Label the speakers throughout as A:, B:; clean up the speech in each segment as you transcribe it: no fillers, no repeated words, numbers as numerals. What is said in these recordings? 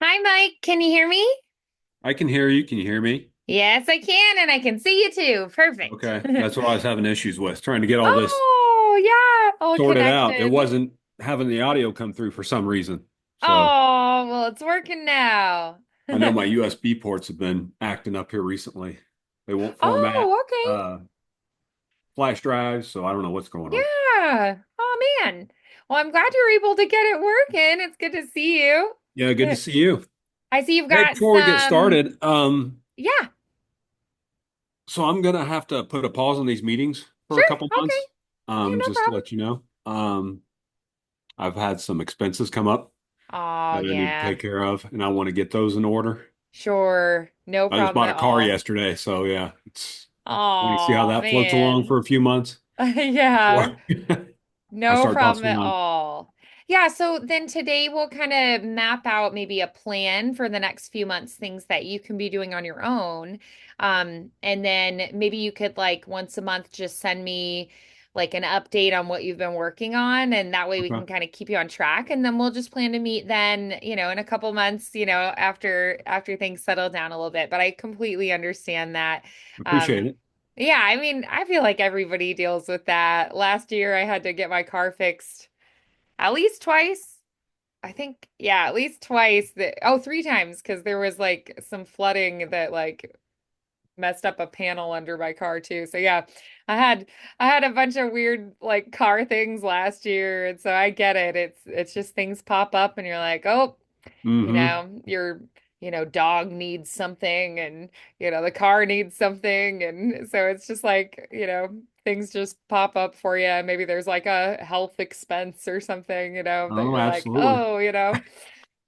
A: Hi, Mike. Can you hear me?
B: I can hear you. Can you hear me?
A: Yes, I can, and I can see you too. Perfect.
B: Okay. That's what I was having issues with, trying to get all this
A: Oh, yeah. All
B: sorted out. It
A: connected.
B: wasn't having the audio come through for some reason. So
A: Oh, well, it's working now.
B: I know my USB ports have been acting up here recently. They won't format
A: Oh, okay.
B: uh, flash drives, so I don't know what's going on.
A: Yeah. Oh, man. Well, I'm glad you're able to get it working. It's good to see you.
B: Yeah, good to see you.
A: I see you've
B: Hey,
A: got
B: before we get
A: some.
B: started,
A: Yeah,
B: so I'm gonna have to put a pause on these meetings for a
A: sure.
B: couple
A: Okay.
B: months.
A: Yeah, no
B: Just to
A: problem.
B: let you know. I've had some expenses come up
A: Oh,
B: that I need to
A: yeah.
B: take care of, and I want to get those in order.
A: Sure. No
B: I just
A: problem
B: bought a
A: at
B: car
A: all.
B: yesterday, so yeah, it's let me see how
A: Oh,
B: that floats along
A: man.
B: for a few months
A: Yeah.
B: before I
A: No
B: start
A: problem
B: busting
A: at
B: on.
A: all. Yeah, so then today we'll kind of map out maybe a plan for the next few months, things that you can be doing on your own. And then maybe you could like once a month just send me like an update on what you've been working on, and that way we
B: Okay,
A: can kind of keep you on track. And then we'll just plan to meet then, in a couple months, after things settle down a little bit. But I completely understand that.
B: appreciate
A: Um,
B: it.
A: yeah, I mean, I feel like everybody deals with that. Last year, I had to get my car fixed at least twice. I think, yeah, at least twice. Three times because there was like some flooding that like messed up a panel under my car too. So yeah, I had I had a bunch of weird like car things last year, and so I get it. It's just things pop up, and you're like, oh,
B: Hmm.
A: your dog needs something and the car needs something, and so it's just like things just pop up for you. Maybe there's like a health expense or something that
B: Oh,
A: you're like,
B: absolutely.
A: oh,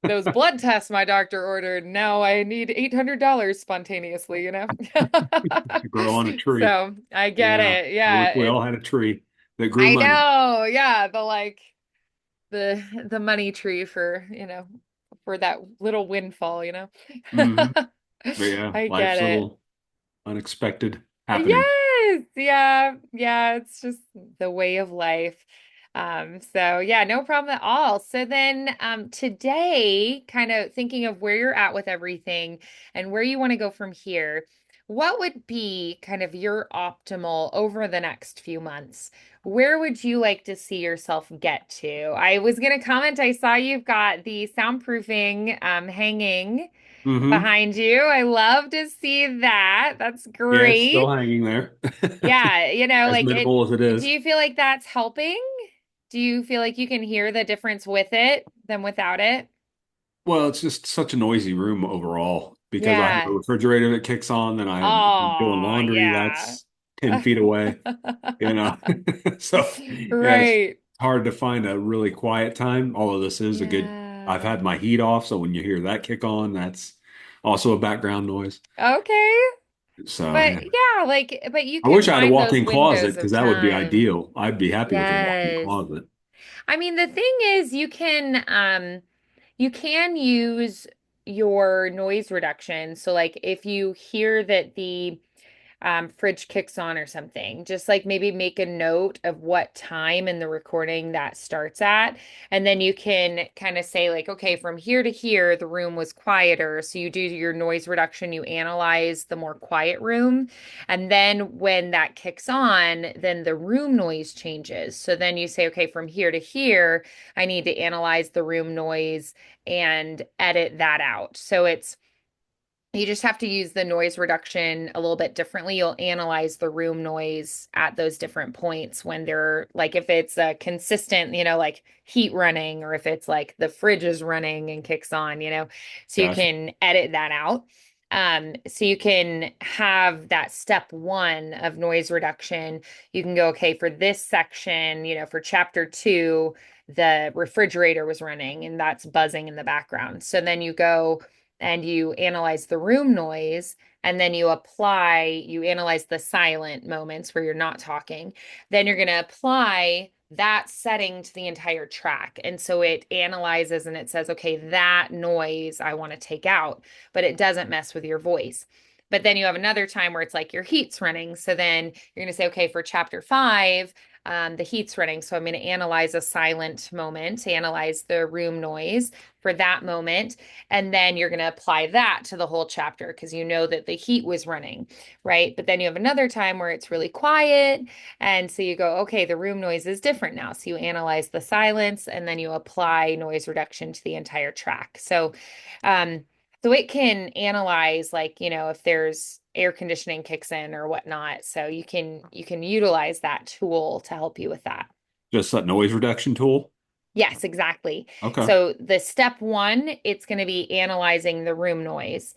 A: those blood tests my doctor ordered, now I need $800 spontaneously,
B: To grow on a tree.
A: so I get
B: Yeah,
A: it.
B: I wish
A: Yeah,
B: we all had a tree that grew
A: I
B: money.
A: know. Yeah, the money tree for that little windfall.
B: Hmm. But yeah,
A: I get
B: life's a
A: it.
B: little unexpected happening.
A: Yes. Yeah. Yeah. It's just the way of life. So yeah, no problem at all. So then today, kind of thinking of where you're at with everything and where you want to go from here, what would be kind of your optimal over the next few months? Where would you like to see yourself get to? I was going to comment, I saw you've got the soundproofing hanging
B: Hmm.
A: behind you. I love to see that. That's
B: Yeah, it's still
A: great.
B: hanging there,
A: Yeah,
B: as
A: like
B: minimal as it
A: do
B: is.
A: you feel like that's helping? Do you feel like you can hear the difference with it than without it?
B: Well, it's just such a noisy room overall because I have a
A: Yeah.
B: refrigerator that kicks on, then if I'm doing
A: Oh,
B: laundry,
A: yeah.
B: that's 10 feet away, you know. So yeah, it's
A: Right.
B: hard to find a really quiet time. Although this is a good, I've
A: Yeah.
B: had my heat off, so when you hear that kick on, that's also a background noise.
A: Okay.
B: So
A: But
B: yeah.
A: yeah, but you
B: I
A: can
B: wish I had a
A: find those
B: walk-in closet
A: windows
B: because
A: of
B: that would be
A: time.
B: ideal. I'd be happy with a walk-in
A: Yes.
B: closet.
A: I mean, the thing is you can use your noise reduction. So like if you hear that the fridge kicks on or something, just like maybe make a note of what time in the recording that starts at. And then you can kind of say, like, okay, from here to here, the room was quieter. So you do your noise reduction, you analyze the more quiet room. And then when that kicks on, then the room noise changes. So then you say, okay, from here to here, I need to analyze the room noise and edit that out. So you just have to use the noise reduction a little bit differently. You'll analyze the room noise at those different points when they're like, if it's a consistent, like heat running, or if it's like the fridge is running and kicks on. So you
B: Gotcha.
A: can edit that out. So you can have that step one of noise reduction. You can go, okay, for this section, for chapter two, the refrigerator was running and that's buzzing in the background. So then you go and you analyze the room noise, and then you analyze the silent moments where you're not talking. Then you're going to apply that setting to the entire track. And so it analyzes and it says, okay, that noise I want to take out, but it doesn't mess with your voice. But then you have another time where it's like your heat's running. So then you're going to say, okay, for chapter five, the heat's running. So I'm going to analyze a silent moment, analyze the room noise for that moment. And then you're going to apply that to the whole chapter because you know that the heat was running, right? But then you have another time where it's really quiet. And so you go, okay, the room noise is different now. So you analyze the silence and then you apply noise reduction to the entire track. Um, so it can analyze like, if there's air conditioning kicks in or whatnot. So you can utilize that tool to help you with that.
B: Just that noise reduction tool.
A: Yes, exactly.
B: Okay.
A: So the step one, it's going to be analyzing the room noise.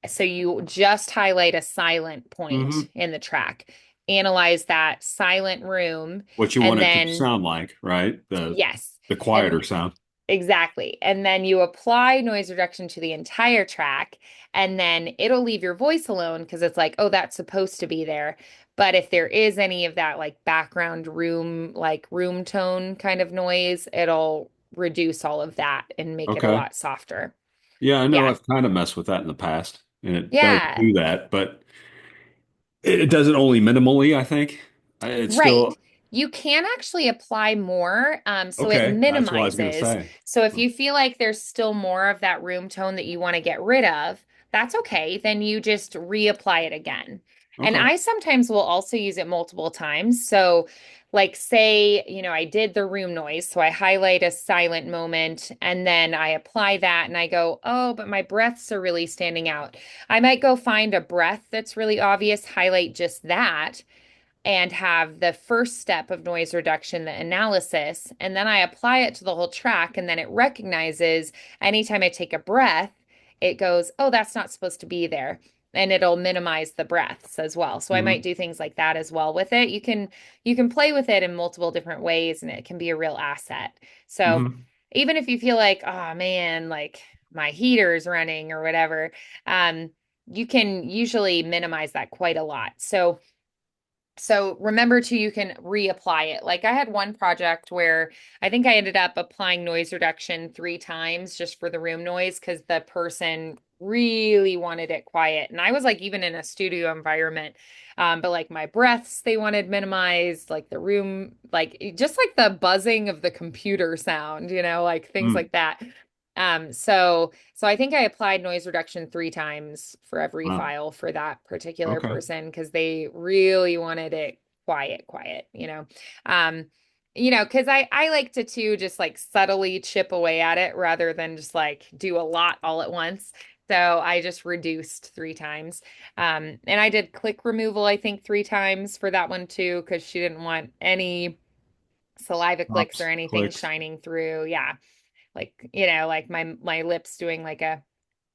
A: So you just highlight a silent point
B: Hmm.
A: in the track, analyze that silent room,
B: What you want
A: and
B: it to
A: then
B: sound like, right?
A: yes.
B: The
A: And
B: quieter sound.
A: exactly. And then you apply noise reduction to the entire track, and then it'll leave your voice alone because it's like, oh, that's supposed to be there. But if there is any of that like background room, like room tone kind of noise, it'll reduce all of that and make it a
B: Okay.
A: lot softer.
B: Yeah, I know
A: Yeah.
B: I've kind of messed with that in the past, and it does
A: Yeah.
B: do that, but it does it only minimally, I think. It's
A: Right.
B: still
A: You can actually apply more, so it
B: okay. That's what I was gonna
A: minimizes.
B: say.
A: So if you feel like there's still more of that room tone that you want to get rid of, that's okay. Then you just reapply it again. And
B: Okay.
A: I sometimes will also use it multiple times. So, like, say, I did the room noise. So I highlight a silent moment and then I apply that and I go, oh, but my breaths are really standing out. I might go find a breath that's really obvious, highlight just that and have the first step of noise reduction, the analysis, and then I apply it to the whole track. And then it recognizes anytime I take a breath, it goes, oh, that's not supposed to be there. And it'll minimize the breaths as well. So I might
B: Hmm.
A: do things like that as well with it. You can play with it in multiple different ways and it can be a real asset. So
B: Hmm.
A: even if you feel like, oh man, like my heater's running or whatever, um, you can usually minimize that quite a lot. So remember to you can reapply it. Like I had one project where I think I ended up applying noise reduction 3 times just for the room noise because the person really wanted it quiet. And I was like even in a studio environment. But like my breaths they wanted minimized, like the room, like just like the buzzing of the computer sound, like things
B: Mm.
A: like that. So I think I applied noise reduction 3 times for every
B: Wow.
A: file for that particular
B: Okay.
A: person because they really wanted it quiet, quiet. Um, because I like to too just like subtly chip away at it rather than just like do a lot all at once. So I just reduced 3 times. And I did click removal, I think 3 times for that one too, because she didn't want any saliva clicks or
B: Pops,
A: anything
B: clicks.
A: shining through. Yeah, like like my lips doing like a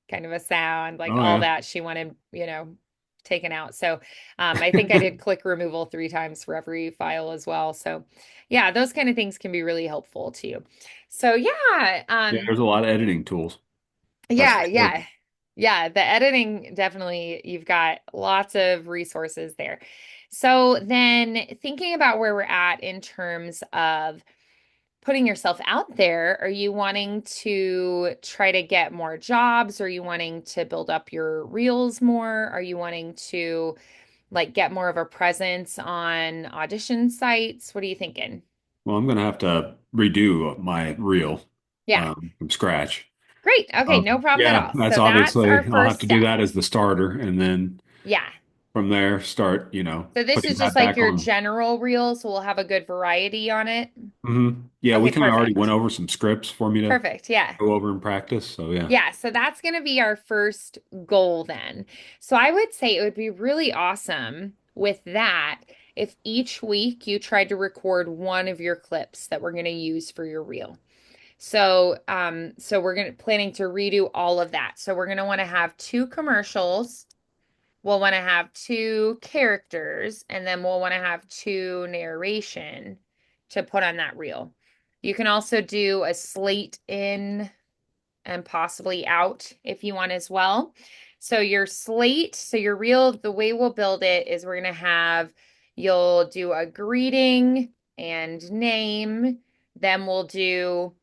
A: kind of a sound, like
B: Oh
A: all
B: yeah.
A: that she wanted taken out. So I think I did click removal 3 times for every file as well. So yeah, those kind of things can be really helpful too. So yeah,
B: Yeah, there's a lot of editing tools. That's for
A: yeah,
B: sure.
A: yeah. Yeah, the editing definitely, you've got lots of resources there. So then thinking about where we're at in terms of putting yourself out there, are you wanting to try to get more jobs? Are you wanting to build up your reels more? Are you wanting to like get more of a presence on audition sites? What are you thinking?
B: Well, I'm gonna have to redo my reel
A: Yeah.
B: from scratch.
A: Great. Okay, no problem at
B: Yeah,
A: all.
B: that's
A: So that's our
B: obviously I'll have
A: first
B: to do
A: step.
B: that as the starter, and then
A: Yeah.
B: from there start,
A: So this
B: putting
A: is just
B: that
A: like
B: back
A: your
B: on.
A: general reel, so we'll have a good variety on it.
B: Yeah, we
A: Okay,
B: kind of already went
A: perfect.
B: over some scripts for me to
A: Perfect. Yeah.
B: go over and practice. So yeah.
A: Yeah, so that's going to be our first goal then. So I would say it would be really awesome with that if each week you tried to record one of your clips that we're going to use for your reel. So we're going to planning to redo all of that. So we're going to want to have 2 commercials. We'll want to have 2 characters, and then we'll want to have 2 narration to put on that reel. You can also do a slate in and possibly out if you want as well. So your slate, so your reel, the way we'll build it is we're going to have, you'll do a greeting and name, then we'll do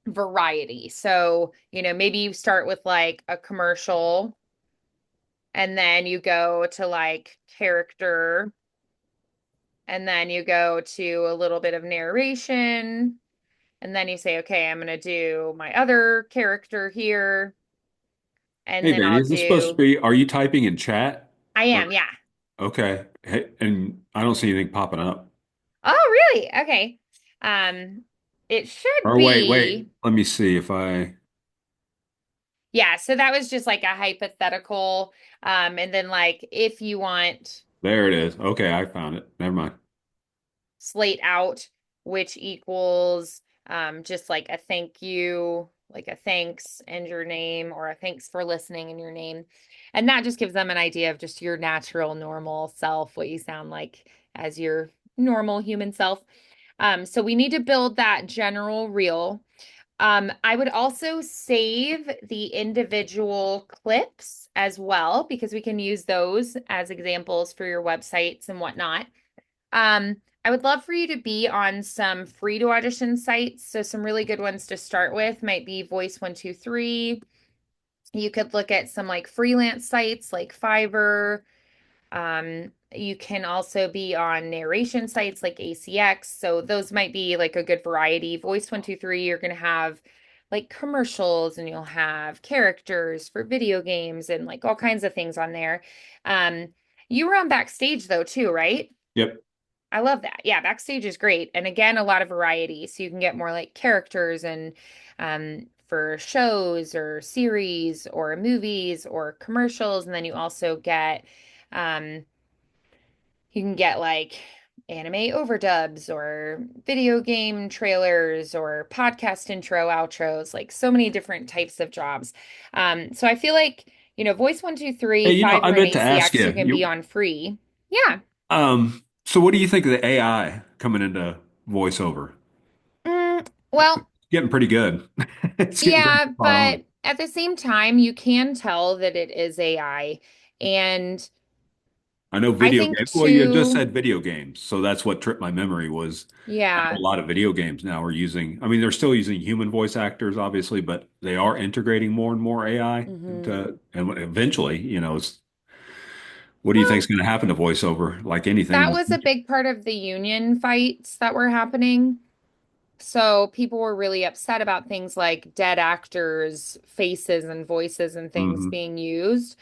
A: variety. So, maybe you start with like a commercial and then you go to like character and then you go to a little bit of narration, and then you say, okay, I'm going to do my other character here, and
B: Hey,
A: then
B: Danny,
A: I'll
B: is this supposed to
A: do,
B: be, are you typing in chat?
A: I
B: Or,
A: am, yeah.
B: okay. Hey, and I don't see anything popping up.
A: Oh, really? Okay. Um, it should
B: Or wait,
A: be,
B: let me see if I,
A: yeah, so that was just like a hypothetical. And then like if you want
B: there it is. Okay, I found it. Never mind.
A: slate out, which equals just like a thank you, like a thanks and your name, or a thanks for listening and your name. And that just gives them an idea of just your natural, normal self, what you sound like as your normal human self. So we need to build that general reel. I would also save the individual clips as well because we can use those as examples for your websites and whatnot. I would love for you to be on some free to audition sites. So some really good ones to start with might be Voice 123. You could look at some like freelance sites like Fiverr. You can also be on narration sites like ACX. So those might be like a good variety. Voice 123, you're going to have like commercials and you'll have characters for video games and like all kinds of things on there. Um, you were on Backstage though too, right?
B: Yep.
A: I love that. Yeah, Backstage is great. And again, a lot of variety. So you can get more like characters and for shows or series or movies or commercials. And then um, you can get like anime overdubs or video game trailers or podcast intro outros, like so many different types of jobs. So I feel like, Voice 123,
B: Hey, I
A: Fiverr, and
B: meant to ask
A: ACX,
B: you,
A: you can be on free. Yeah.
B: so what do you think of the AI coming into voiceover?
A: Well,
B: Getting pretty good. It's getting pretty
A: yeah,
B: spot on.
A: but at the same time, you can tell that it is AI. And
B: I know
A: I
B: video
A: think
B: games. Well, you just
A: too,
B: said video games, so that's what tripped my memory was a
A: yeah.
B: lot of video games now are using. I mean, they're still using human voice actors, obviously, but they are integrating more and more AI
A: Hmm.
B: into, and eventually, what do you think is going to happen to voiceover? Like anything in
A: That
B: the
A: was a
B: future?
A: big part of the union fights that were happening. So people were really upset about things like dead actors' faces and voices and things
B: Hmm.
A: being used.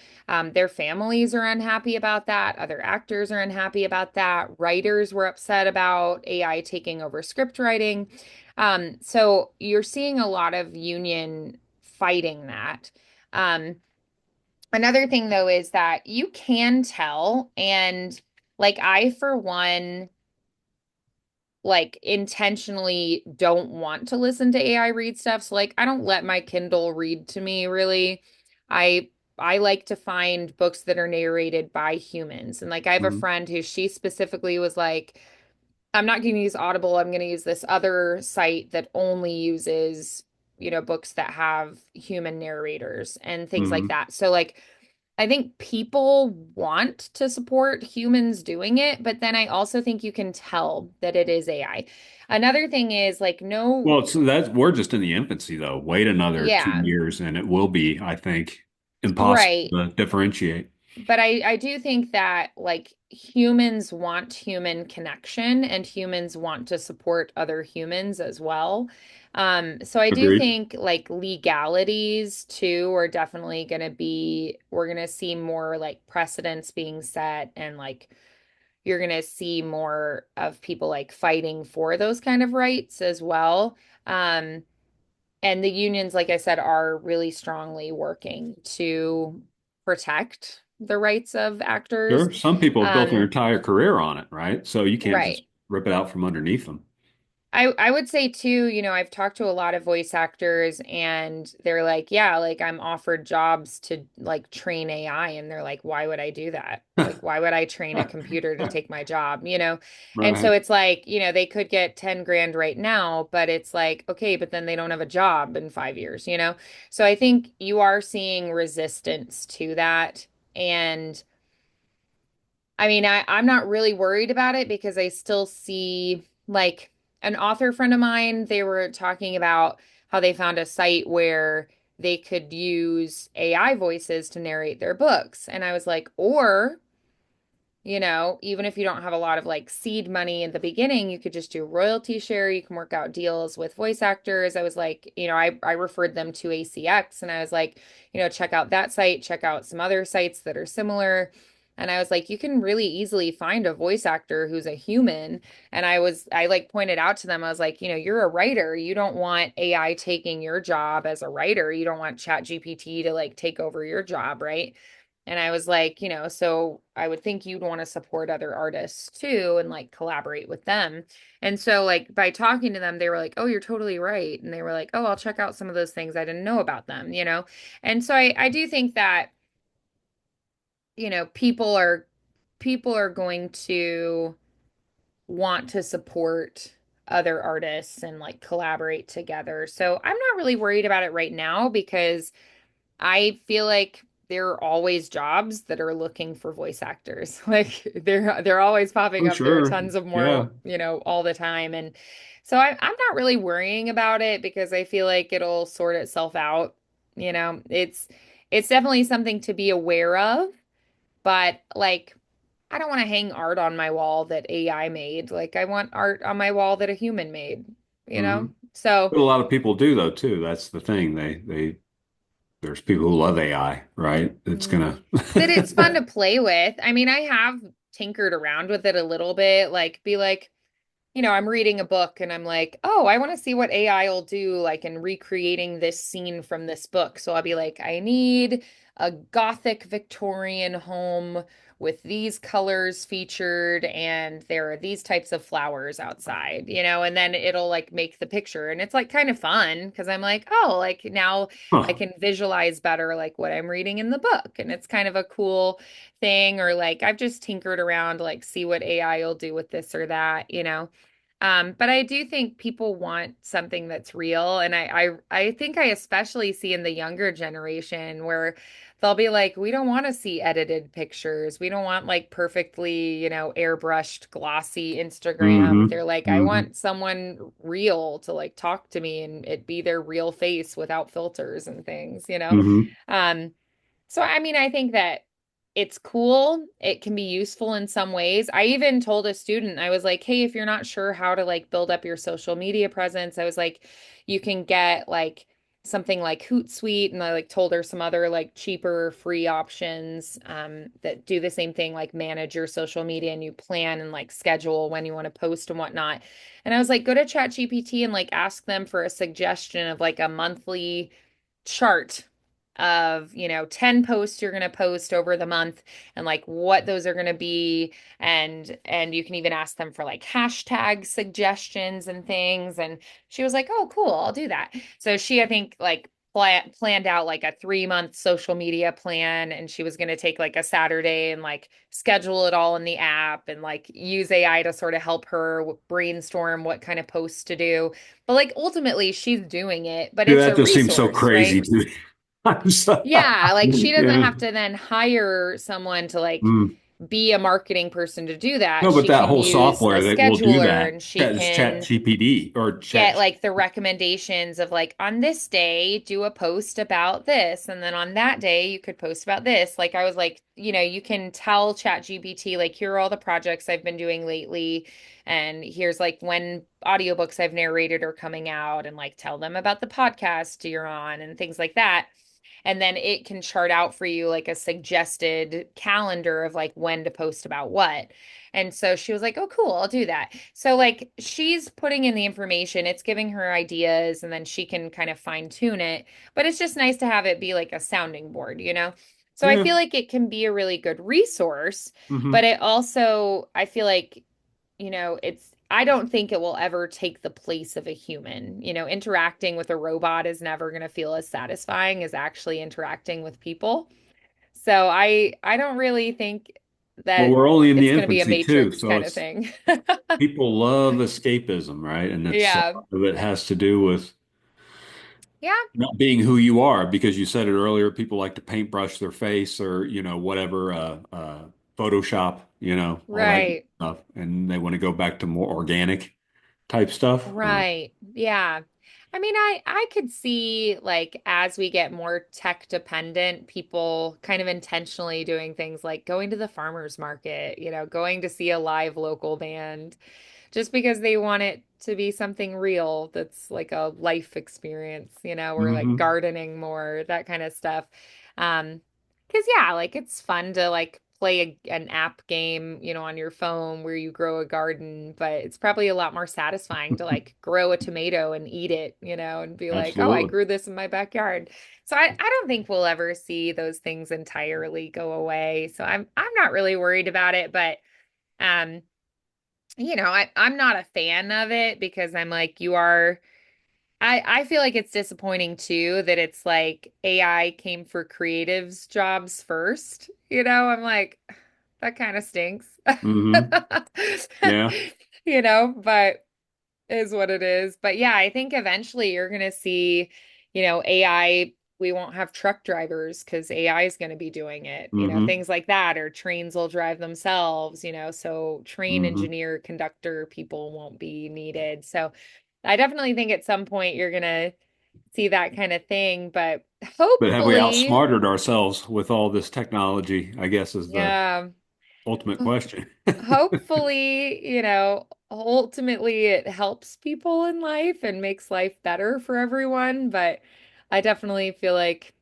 A: Their families are unhappy about that. Other actors are unhappy about that. Writers were upset about AI taking over script writing. So you're seeing a lot of union fighting that. Um, Another thing, though, is that you can tell, and like I, for one, like intentionally don't want to listen to AI read stuff. So like I don't let my Kindle read to me really. I I like to find books that are narrated by humans. And like I have a
B: Hmm.
A: friend who she specifically was like, I'm not going to use Audible. I'm going to use this other site that only uses, books that have human narrators and things like
B: Hmm.
A: that. So like I think people want to support humans doing it, but then I also think you can tell that it is AI. Another thing is like no,
B: Well, so that we're just in the infancy, though. Wait another two
A: yeah,
B: years, and it will be, I think, impossible
A: right.
B: to differentiate.
A: But I do think that like humans want human connection and humans want to support other humans as well. So I do
B: Agreed.
A: think like legalities too are definitely going to be, we're going to see more like precedents being set and like you're going to see more of people like fighting for those kind of rights as well. Um, and the unions, like I said, are really strongly working to protect the rights of actors.
B: Sure. Some people have built their
A: Um,
B: entire career on it, right? So you can't just
A: right.
B: rip it out from underneath them.
A: I would say too, I've talked to a lot of voice actors and they're like, yeah, like I'm offered jobs to like train AI and they're like, why would I do that? Like, why would I train a computer to take my job? And so
B: Right.
A: it's like, they could get 10 grand right now, but it's like, okay, but then they don't have a job in 5 years? So I think you are seeing resistance to that. And I mean, I'm not really worried about it because I still see like an author friend of mine, they were talking about how they found a site where they could use AI voices to narrate their books. And I was like, or Even if you don't have a lot of like seed money in the beginning, you could just do royalty share. You can work out deals with voice actors. I was like, I referred them to ACX and I was like, check out that site, check out some other sites that are similar. And I was like, you can really easily find a voice actor who's a human. And I like pointed out to them, I was like, you're a writer. You don't want AI taking your job as a writer. You don't want Chat GPT to like take over your job, right? And I was like, so I would think you'd want to support other artists too and like collaborate with them. And so, like, by talking to them, they were like, oh, you're totally right. And they were like, oh, I'll check out some of those things I didn't know about them. And so I do think that, people are going to want to support other artists and like collaborate together. So I'm not really worried about it right now because I feel like there are always jobs that are looking for voice actors. Like they're always popping
B: Oh,
A: up. There are
B: sure.
A: tons of more,
B: Yeah.
A: all the time. And so I'm not really worrying about it because I feel like it'll sort itself out. It's definitely something to be aware of, but like I don't want to hang art on my wall that AI made. Like I want art on my wall that a human made, you
B: Hmm.
A: know? So
B: But a lot of people do though too. That's the thing. There's people who love AI, right? It's
A: Mm.
B: gonna.
A: That it's fun to play with. I mean, I have tinkered around with it a little bit, like be like, I'm reading a book and I'm like, oh, I want to see what AI will do, like in recreating this scene from this book. So I'll be like, I need a Gothic Victorian home with these colors featured, and there are these types of flowers outside, and then it'll like make the picture. And it's like kind of fun because I'm like, oh, like now I
B: Huh.
A: can visualize better like what I'm reading in the book. And it's kind of a cool thing. Or like I've just tinkered around, like see what AI will do with this or that. But I do think people want something that's real. And I think I especially see in the younger generation where they'll be like, we don't want to see edited pictures. We don't want like perfectly, airbrushed, glossy Instagram.
B: Hmm.
A: They're like, I
B: Hmm.
A: want someone real to like talk to me and it be their real face without filters and things.
B: Hmm.
A: Um, so, I mean, I think that it's cool. It can be useful in some ways. I even told a student, I was like, hey, if you're not sure how to like build up your social media presence, I was like, you can get like something like Hootsuite. And I like told her some other like cheaper free options that do the same thing, like manage your social media and you plan and like schedule when you want to post and whatnot. And I was like, go to ChatGPT and like ask them for a suggestion of like a monthly chart of 10 posts you're going to post over the month and like what those are going to be, and you can even ask them for like hashtag suggestions and things. And she was like, oh cool, I'll do that. So she, I think, like planned out like a 3-month social media plan, and she was going to take like a Saturday and like schedule it all in the app and like use AI to sort of help her brainstorm what kind of posts to do. But like ultimately she's doing it, but
B: Dude,
A: it's
B: that
A: a
B: just seems so
A: resource,
B: crazy
A: right?
B: to me. I'm so,
A: Yeah, like she doesn't
B: yeah.
A: have to then hire someone to like
B: Mm.
A: be a marketing person to do that.
B: No, but
A: She
B: that
A: can
B: whole
A: use a
B: software that will do
A: scheduler
B: that,
A: and she
B: Chat
A: can
B: GPT or
A: get
B: Chat.
A: like the recommendations of like on this day do a post about this, and then on that day you could post about this. Like I was like, you can tell ChatGPT like here are all the projects I've been doing lately, and here's like when audiobooks I've narrated are coming out, and like tell them about the podcast you're on and things like that. And then it can chart out for you like a suggested calendar of like when to post about what. And so she was like, oh, cool, I'll do that. So, like, she's putting in the information, it's giving her ideas, and then she can kind of fine tune it. But it's just nice to have it be like a sounding board. So, I
B: Yeah.
A: feel like it can be a really good resource, but
B: Hmm.
A: it also, I feel like, I don't think it will ever take the place of a human. Interacting with a robot is never going to feel as satisfying as actually interacting with people. So I don't really think
B: Well,
A: that
B: we're only in the
A: it's going to be a
B: infancy too,
A: Matrix
B: so
A: kind of
B: it's
A: thing.
B: people love escapism, right? And it's a
A: Yeah.
B: lot of it has to do with
A: Yeah.
B: not being who you are, because you said it earlier, people like to paintbrush their face or, whatever, Photoshop, all that
A: Right.
B: stuff. And they want to go back to more organic type stuff.
A: Right. Yeah. I mean, I could see like as we get more tech dependent, people kind of intentionally doing things like going to the farmer's market, going to see a live local band just because they want it to be something real that's like a life experience, or like
B: Hmm.
A: gardening more, that kind of stuff. Um, 'Cause yeah, like it's fun to like play an app game, on your phone where you grow a garden, but it's probably a lot more satisfying to like grow a tomato and eat it, and be like, oh, I
B: Absolutely.
A: grew this in my backyard. So I don't think we'll ever see those things entirely go away. So I'm not really worried about it, but um I'm not a fan of it because I'm like, I feel like it's disappointing too that it's like AI came for creatives jobs first. I'm like, that kind of stinks.
B: Hmm. Yeah.
A: But is what it is. But yeah, I think eventually you're going to see, AI. We won't have truck drivers because AI is going to be doing it,
B: Hmm.
A: things like that, or trains will drive themselves, so train
B: Hmm.
A: engineer, conductor people won't be needed. So I definitely think at some point you're going to see that kind of thing, but
B: But have we
A: hopefully,
B: outsmarted ourselves with all this technology, I guess is the
A: yeah.
B: ultimate question.
A: Hopefully, ultimately it helps people in life and makes life better for everyone. But I definitely feel like,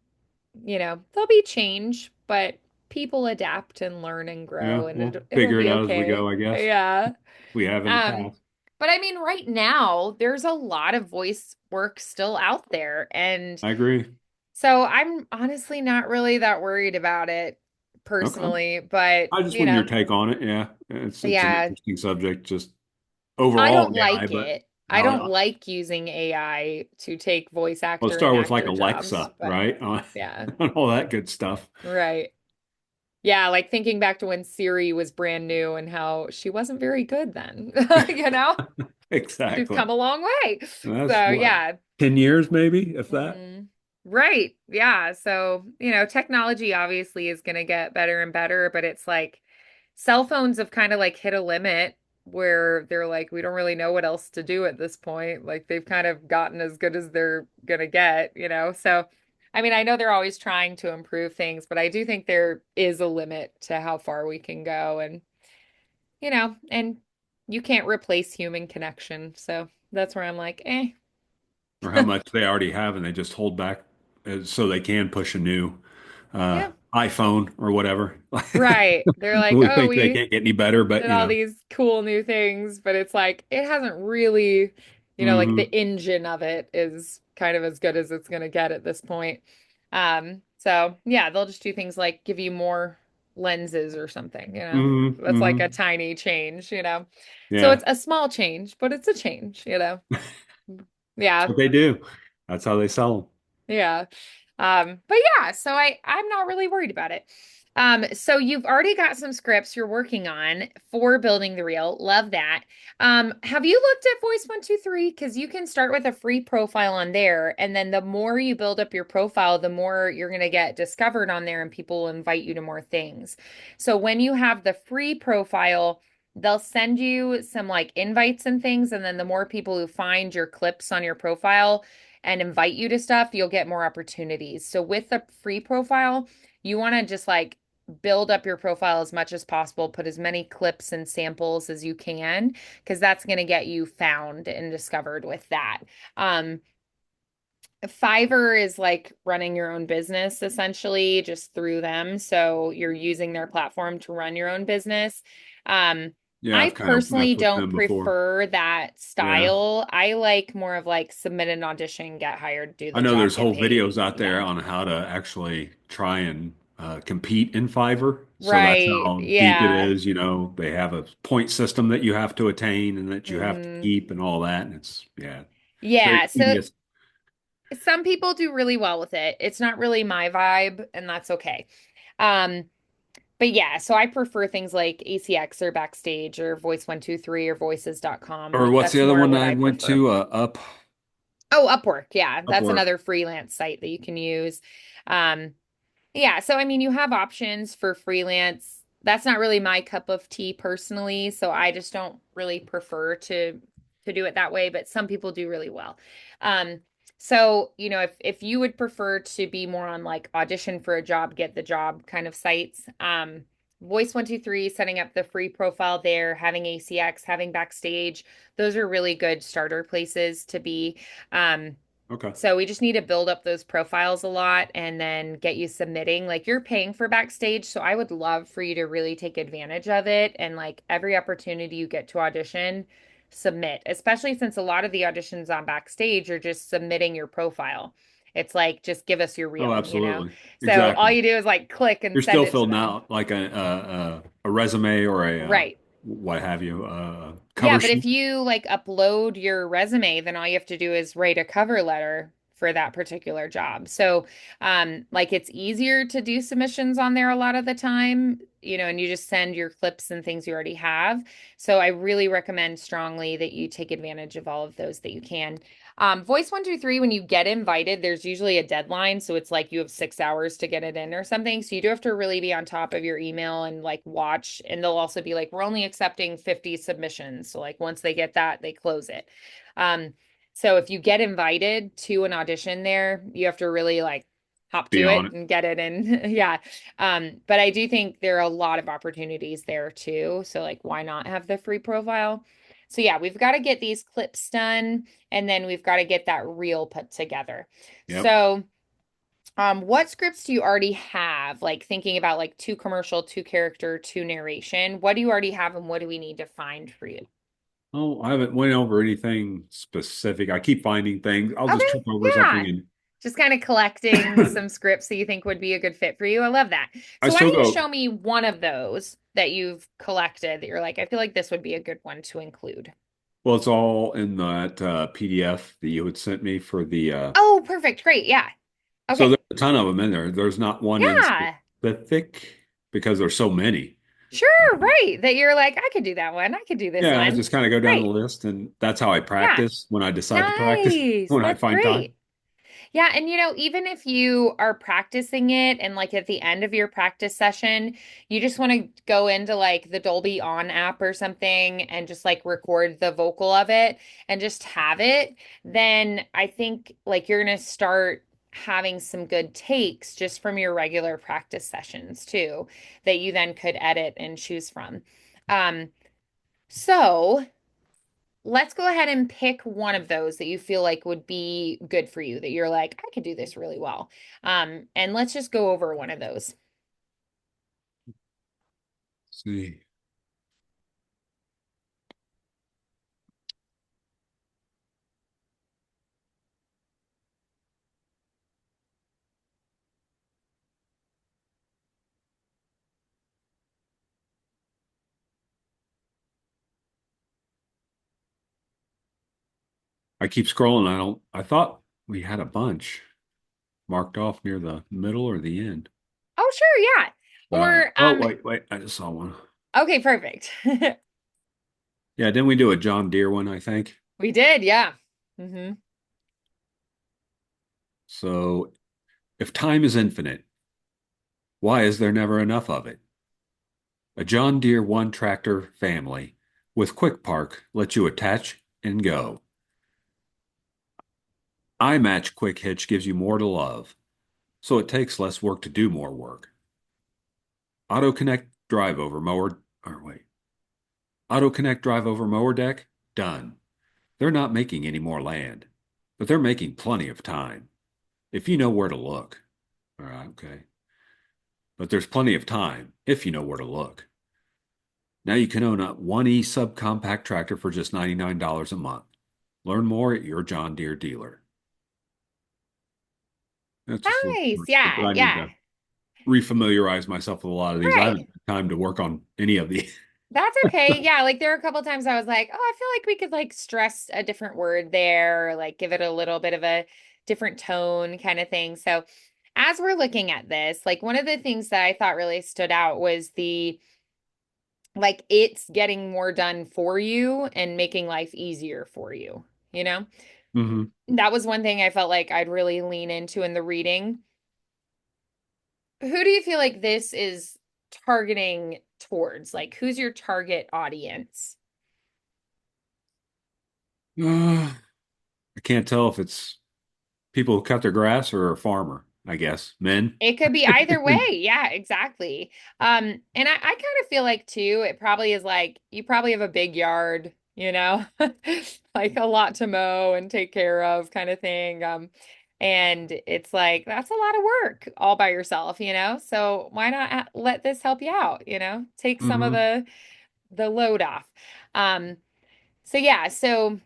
A: there'll be change, but people adapt and learn and
B: Yeah,
A: grow and
B: we'll
A: it'll
B: figure it
A: be
B: out as we
A: okay.
B: go, I guess.
A: Yeah.
B: We have in the
A: Um,
B: past.
A: but I mean, right now, there's a lot of voice work still out there. And
B: I agree.
A: so I'm honestly not really that worried about it
B: Okay.
A: personally, but
B: I just want your take on it. Yeah, it's an
A: yeah.
B: interesting subject, just
A: I
B: overall
A: don't
B: AI,
A: like
B: but
A: it. I don't
B: how
A: like using AI to take voice
B: well,
A: actor and
B: start with like
A: actor jobs,
B: Alexa,
A: but
B: right?
A: yeah,
B: All that good stuff.
A: right. Yeah, like thinking back to when Siri was brand new and how she wasn't very good then, you know? She's
B: Exactly.
A: come a long way.
B: That's
A: So,
B: what,
A: yeah.
B: 10 years maybe, if that.
A: hmm Right. Yeah. So, technology obviously is going to get better and better, but it's like cell phones have kind of like hit a limit where they're like, we don't really know what else to do at this point. Like they've kind of gotten as good as they're going to get. So, I mean, I know they're always trying to improve things, but I do think there is a limit to how far we can go. And you can't replace human connection. So that's where I'm like, eh.
B: Or how much they already have and they just hold back so they can push a new
A: Yeah.
B: iPhone or whatever.
A: Right. They're like,
B: We
A: oh,
B: think they
A: we
B: can't get any better, but
A: did all these cool new things, but it's like it hasn't really, like
B: hmm
A: the engine of it is kind of as good as it's gonna get at this point. So yeah, they'll just do things like give you more lenses or something.
B: hmm
A: That's like a
B: hmm
A: tiny change. So
B: Yeah,
A: it's a small change, but it's a change.
B: that's
A: Yeah.
B: what they do. That's how they sell them.
A: Yeah. But yeah, so I'm not really worried about it. So you've already got some scripts you're working on for building the reel. Love that. Have you looked at Voice 123? Because you can start with a free profile on there, and then the more you build up your profile, the more you're gonna get discovered on there, and people will invite you to more things. So when you have the free profile, they'll send you some like invites and things, and then the more people who find your clips on your profile and invite you to stuff, you'll get more opportunities. So with the free profile, you want to just like build up your profile as much as possible, put as many clips and samples as you can, because that's going to get you found and discovered with that. Um, Fiverr is like running your own business essentially just through them. So you're using their platform to run your own business. Um,
B: Yeah,
A: I
B: I've kind of
A: personally
B: messed with
A: don't
B: them before.
A: prefer that
B: Yeah.
A: style. I like more of like submit an audition, get hired, do
B: I
A: the
B: know
A: job,
B: there's
A: get
B: whole
A: paid.
B: videos out there
A: Yeah.
B: on how to actually try and compete in Fiverr. So that's
A: Right.
B: how deep it
A: Yeah.
B: is. They have a point system that you have to attain and that you have to
A: hmm
B: keep and all that. And it's very
A: Yeah. So
B: tedious.
A: some people do really well with it. It's not really my vibe, and that's okay. Um, But yeah, so I prefer things like ACX or Backstage or Voice 123 or Voices.com.
B: Or
A: Like
B: what's
A: that's
B: the other
A: more
B: one
A: what
B: I
A: I
B: went
A: prefer.
B: to?
A: Oh, Upwork. Yeah, that's
B: Upwork.
A: another freelance site that you can use. Um, yeah, so I mean, you have options for freelance. That's not really my cup of tea personally, so I just don't really prefer to. to do it that way, but some people do really well. Um, so, if you would prefer to be more on like audition for a job, get the job kind of sites, Voice 123, setting up the free profile there, having ACX, having Backstage, those are really good starter places to be. Um,
B: Okay.
A: so we just need to build up those profiles a lot and then get you submitting. Like you're paying for Backstage, so I would love for you to really take advantage of it and like every opportunity you get to audition, submit, especially since a lot of the auditions on Backstage are just submitting your profile. It's like just give us your
B: Oh,
A: reel.
B: absolutely.
A: So all
B: Exactly.
A: you do is like click and
B: You're
A: send
B: still
A: it to
B: filling
A: them.
B: out like a resume or a
A: Right.
B: what have you,
A: Yeah,
B: cover
A: but if
B: sheet.
A: you like upload your resume, then all you have to do is write a cover letter for that particular job. So, like it's easier to do submissions on there a lot of the time, and you just send your clips and things you already have. So I really recommend strongly that you take advantage of all of those that you can. Voice 123, when you get invited, there's usually a deadline. So it's like you have 6 hours to get it in or something. So you do have to really be on top of your email and like watch. And they'll also be like, we're only accepting 50 submissions. So like once they get that, they close it. Um, so if you get invited to an audition there, you have to really like hop
B: Be
A: to
B: on
A: it
B: it.
A: and get it in. Yeah. But I do think there are a lot of opportunities there too. So like why not have the free profile? So yeah, we've got to get these clips done and then we've got to get that reel put together.
B: Yep.
A: So, what scripts do you already have? Like thinking about like two commercial, two character, two narration. What do you already have and what do we need to find for you?
B: Oh, I haven't went over anything specific. I keep finding things. I'll just trip
A: Okay,
B: over something
A: yeah. Just kind of collecting
B: and
A: some scripts that you think would be a good fit for you. I love that.
B: I
A: So why
B: still
A: don't you
B: go,
A: show me one of those that you've collected that you're like, I feel like this would be a good one to include.
B: well, it's all in that PDF that you had sent me for the
A: Oh, perfect. Great. Yeah.
B: so
A: Okay.
B: there's a ton of them in there. There's not one in
A: Yeah.
B: specific because there's so many.
A: Sure, right. That you're like, I could do that one. I could do this
B: Yeah, I
A: one.
B: just kind of go down the
A: Great.
B: list, and that's how I
A: Yeah.
B: practice when I decide to practice,
A: Nice.
B: when I
A: That's
B: find time.
A: great. Yeah, and even if you are practicing it and like at the end of your practice session, you just want to go into like the Dolby On app or something and just like record the vocal of it and just have it, then I think like you're gonna start having some good takes just from your regular practice sessions too, that you then could edit and choose from. Um, so let's go ahead and pick one of those that you feel like would be good for you, that you're like, I could do this really well. And let's just go over one of those.
B: See, I keep scrolling. I thought we had a bunch marked off near the middle or the end,
A: Oh, sure, yeah.
B: but I don't.
A: Or
B: Oh, wait, I just saw one.
A: okay, perfect.
B: Yeah, didn't we do a John Deere one, I think?
A: We did, yeah. Hmm.
B: So, if time is infinite, why is there never enough of it? A John Deere one tractor family with Quick Park lets you attach and go. iMatch Quick Hitch gives you more to love, so it takes less work to do more work. Auto Connect Drive Over Mower, or wait, Auto Connect Drive Over Mower Deck, done. They're not making any more land, but they're making plenty of time. If you know where to look. All right, okay. But there's plenty of time if you know where to look. Now you can own a 1E subcompact tractor for just $99 a month. Learn more at your John Deere dealer. That's just a little
A: Nice.
B: short script, but
A: Yeah,
B: I need
A: yeah.
B: to refamiliarize myself with a lot of these. I
A: Right.
B: haven't had time to work on any of these.
A: That's okay. Yeah, like there were a couple times I was like, oh, I feel like we could like stress a different word there, or like give it a little bit of a different tone kind of thing. So, as we're looking at this, like one of the things that I thought really stood out was the like it's getting more done for you and making life easier for you, you know?
B: Hmm.
A: That was one thing I felt like I'd really lean into in the reading. Who do you feel like this is targeting towards? Like, who's your target audience?
B: I can't tell if it's people who cut their grass or a farmer, I guess. Men.
A: It could be either way. Yeah, exactly. And I kind of feel like too, it probably is like you probably have a big yard, like a lot to mow and take care of kind of thing. And it's like that's a lot of work all by yourself. So why not let this help you out, take some of
B: Hmm.
A: the load off. Um, so yeah, so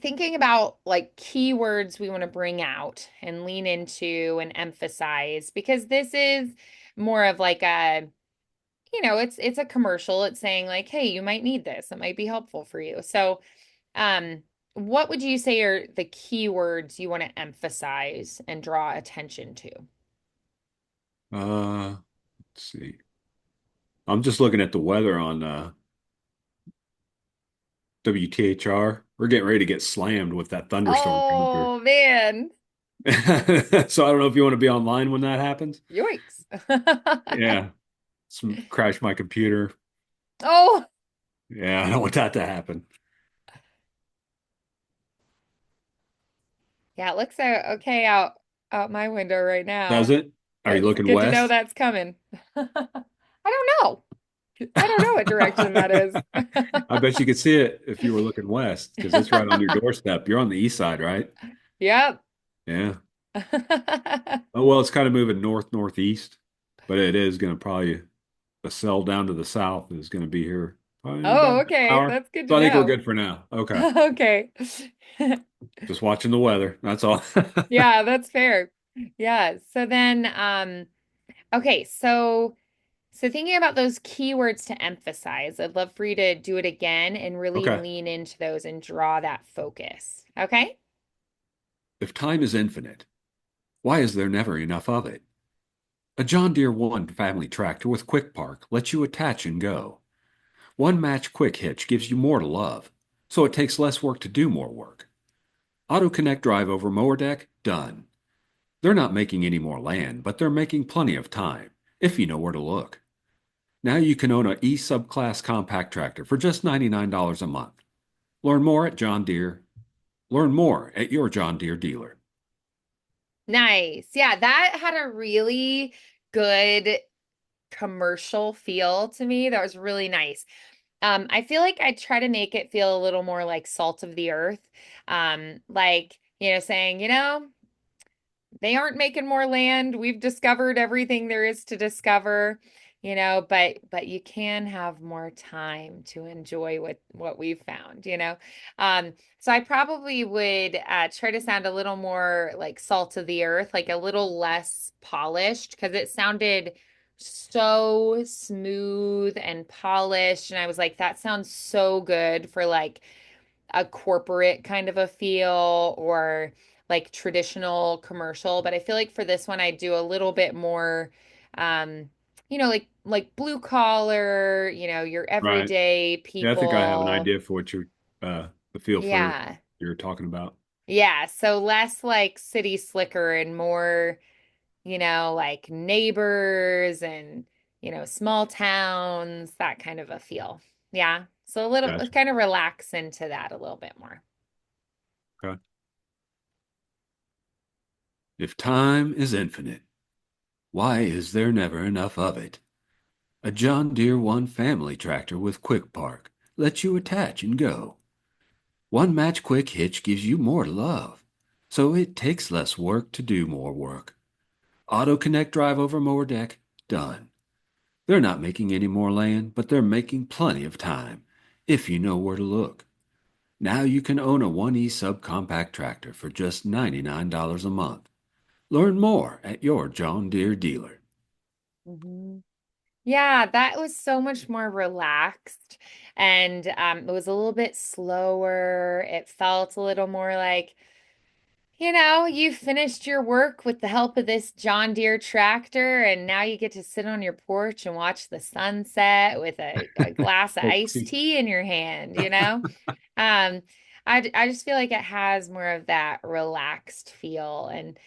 A: thinking about like keywords we want to bring out and lean into and emphasize because this is more of like it's a commercial. It's saying like, hey, you might need this. It might be helpful for you. So, um, what would you say are the keywords you want to emphasize and draw attention to?
B: Let's see. I'm just looking at the weather on WTHR. We're getting ready to get slammed with that thunderstorm coming through.
A: Oh man,
B: So I don't know if you want to be online when that happens.
A: yoinks.
B: Yeah, crash my computer.
A: Oh,
B: Yeah, I don't want that to happen.
A: yeah, it looks okay out my window right
B: Does
A: now.
B: it? Are you
A: It's
B: looking
A: good to know
B: west?
A: that's coming. I don't know. I don't know what direction that is.
B: I bet you could see it if you were looking west because it's right on your doorstep. You're on the east side, right?
A: Yep.
B: Yeah. Oh, well, it's kind of moving north northeast, but it is going to probably a cell down to the south is going to be here probably in about
A: Oh,
B: an
A: okay.
B: hour.
A: That's good
B: So
A: to
B: I think we're
A: know.
B: good for now. Okay.
A: Okay.
B: Just watching the weather. That's all.
A: Yeah, that's fair. Yeah. So then, okay, so thinking about those keywords to emphasize, I'd love for you to do it again and really
B: Okay.
A: lean into those and draw that focus. Okay?
B: If time is infinite, why is there never enough of it? A John Deere 1 family tractor with Quick Park lets you attach and go. One match quick hitch gives you more to love, so it takes less work to do more work. Auto Connect drive over mower deck, done. They're not making any more land, but they're making plenty of time, if you know where to look. Now you can own an E subclass compact tractor for just $99 a month. Learn more at John Deere. Learn more at your John Deere dealer.
A: Nice. Yeah, that had a really good commercial feel to me. That was really nice. I feel like I try to make it feel a little more like salt of the earth. Saying, they aren't making more land. We've discovered everything there is to discover, but you can have more time to enjoy what we've found. So I probably would try to sound a little more like salt of the earth, like a little less polished, because it sounded so smooth and polished. And I was like, that sounds so good for like a corporate kind of a feel or like traditional commercial. But I feel like for this one, I do a little bit more, like blue collar, your
B: Right.
A: everyday
B: Yeah, I think I have an
A: people.
B: idea for what you're, the feel for
A: Yeah.
B: you're talking about.
A: Yeah. So less like city slicker and more, like neighbors and, small towns, that kind of a feel. Yeah. So let's
B: Gotcha.
A: kind of relax into that a little bit more.
B: Okay. If time is infinite, why is there never enough of it? A John Deere 1 family tractor with Quick Park lets you attach and go. One match quick hitch gives you more to love, so it takes less work to do more work. Auto Connect drive over mower deck, done. They're not making any more land, but they're making plenty of time, if you know where to look. Now you can own a 1E subcompact tractor for just $99 a month. Learn more at your John Deere dealer.
A: Mhm. Yeah, that was so much more relaxed and it was a little bit slower. It felt a little more like, you finished your work with the help of this John Deere tractor, and now you get to sit on your porch and watch the sunset with a glass of
B: Let's
A: iced
B: see.
A: tea in your hand. Um, I just feel like it has more of that relaxed feel and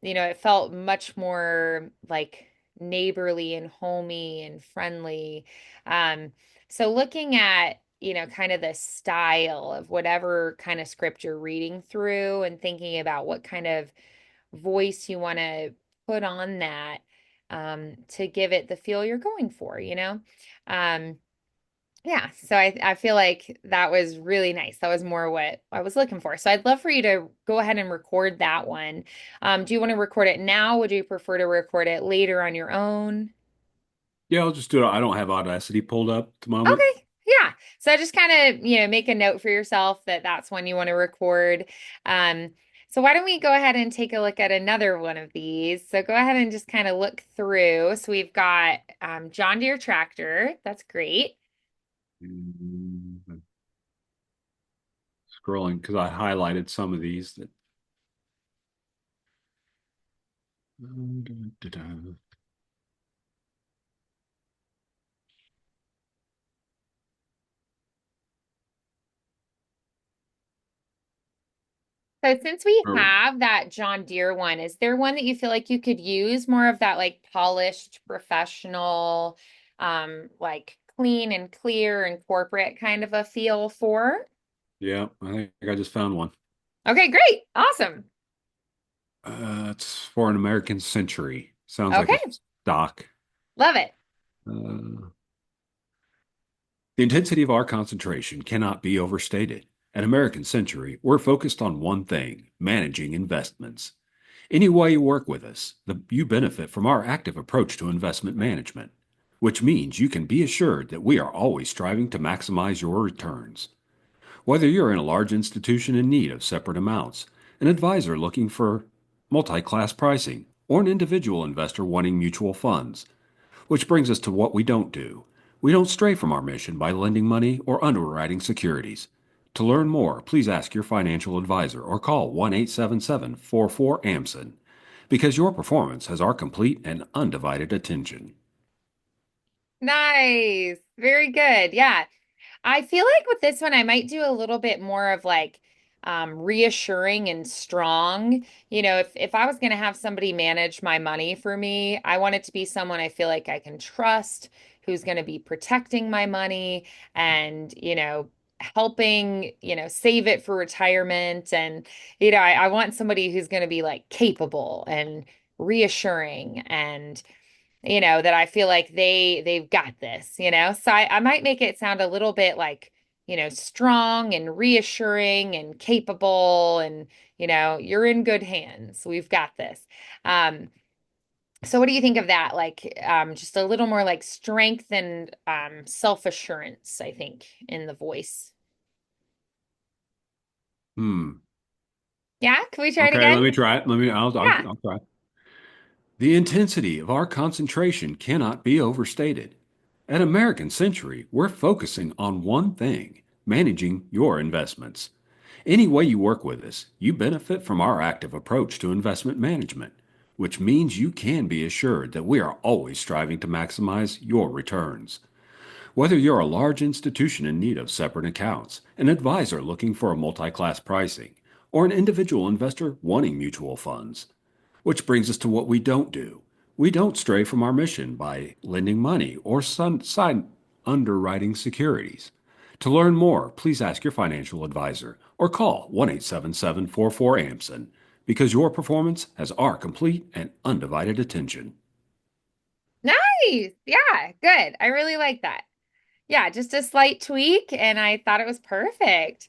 A: it felt much more like neighborly and homey and friendly. Um, so looking at, kind of the style of whatever kind of script you're reading through and thinking about what kind of voice you want to put on that to give it the feel you're going for. Um, yeah, so I feel like that was really nice. That was more what I was looking for. So I'd love for you to go ahead and record that one. Do you want to record it now? Would you prefer to record it later on your own?
B: Yeah, I'll just do it. I don't have Audacity pulled up at the moment.
A: Okay. Yeah. So just kind of, make a note for yourself that that's when you want to record. Um, so why don't we go ahead and take a look at another one of these? So go ahead and just kind of look through. So we've got John Deere tractor. That's great.
B: Mm, Scrolling because I highlighted some of these that.
A: So since we
B: Or-
A: have that John Deere one, is there one that you feel like you could use more of that like polished, professional, like clean and clear and corporate kind of a feel for?
B: Yeah, I think I just found one.
A: Okay, great. Awesome.
B: It's for an American Century. Sounds like a
A: Okay.
B: stock.
A: Love it.
B: Uh, the intensity of our concentration cannot be overstated. At American Century, we're focused on one thing, managing investments. Any way you work with us, you benefit from our active approach to investment management, which means you can be assured that we are always striving to maximize your returns. Whether you're in a large institution in need of separate amounts, an advisor looking for multi class pricing, or an individual investor wanting mutual funds, which brings us to what we don't do. We don't stray from our mission by lending money or underwriting securities. To learn more, please ask your financial advisor or call 1 877 44 AMSON because your performance has our complete and undivided attention.
A: Nice. Very good. Yeah. I feel like with this one, I might do a little bit more of like reassuring and strong. If I was going to have somebody manage my money for me, I want it to be someone I feel like I can trust, who's going to be protecting my money and, helping, save it for retirement. And, I want somebody who's going to be like capable and reassuring and that I feel like they've got this. So I might make it sound a little bit like, strong and reassuring and capable and, you're in good hands. We've got this. Um, so what do you think of that? Like just a little more like strength and self-assurance, I think, in the voice.
B: Hmm.
A: Yeah, can we try it
B: Okay,
A: again?
B: let me try it.
A: Yeah.
B: I'll try. The intensity of our concentration cannot be overstated. At American Century, we're focusing on one thing, managing your investments. Any way you work with us, you benefit from our active approach to investment management, which means you can be assured that we are always striving to maximize your returns. Whether you're a large institution in need of separate accounts, an advisor looking for a multi class pricing, or an individual investor wanting mutual funds, which brings us to what we don't do. We don't stray from our mission by lending money or side underwriting securities. To learn more, please ask your financial advisor or call 1 877 44 AMSON because your performance has our complete and undivided attention.
A: Nice. Yeah, good. I really like that. Yeah, just a slight tweak, and I thought it was perfect.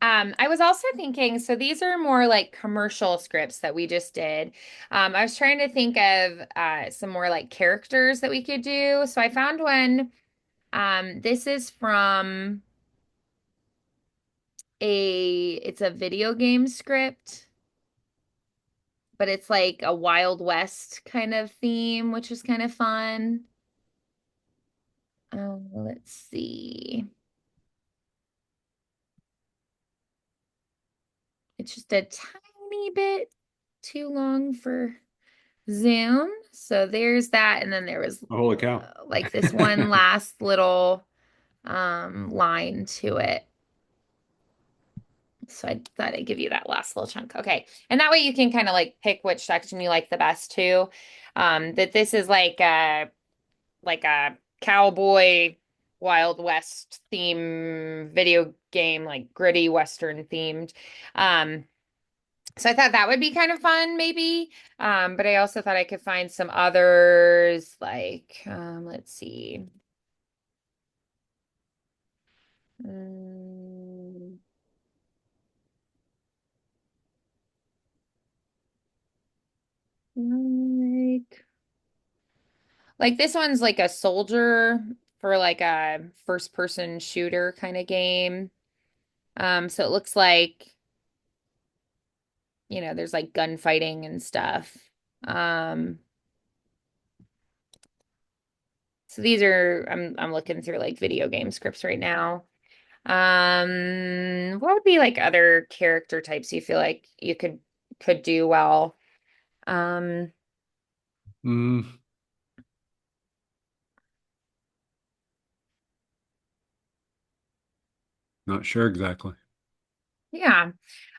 A: I was also thinking, so these are more like commercial scripts that we just did. I was trying to think of some more like characters that we could do. So I found one. This is from it's a video game script, but it's like a Wild West kind of theme, which is kind of fun. Let's see. It's just a tiny bit too long for Zoom. So there's that. And then there was
B: Holy cow.
A: like this one last little line to it. So I thought I'd give you that last little chunk. Okay. And that way you can kind of like pick which section you like the best too. That this is like a cowboy Wild West theme video game, like gritty Western themed. Um, so I thought that would be kind of fun, maybe. But I also thought I could find some others, like let's see. Mm, like like this one's like a soldier for like a first person shooter kind of game. So it looks like, there's like gunfighting and stuff. Um, so these are I'm looking through like video game scripts right now. What would be like other character types you feel like you could do well? Um,
B: Mm, not sure exactly.
A: yeah.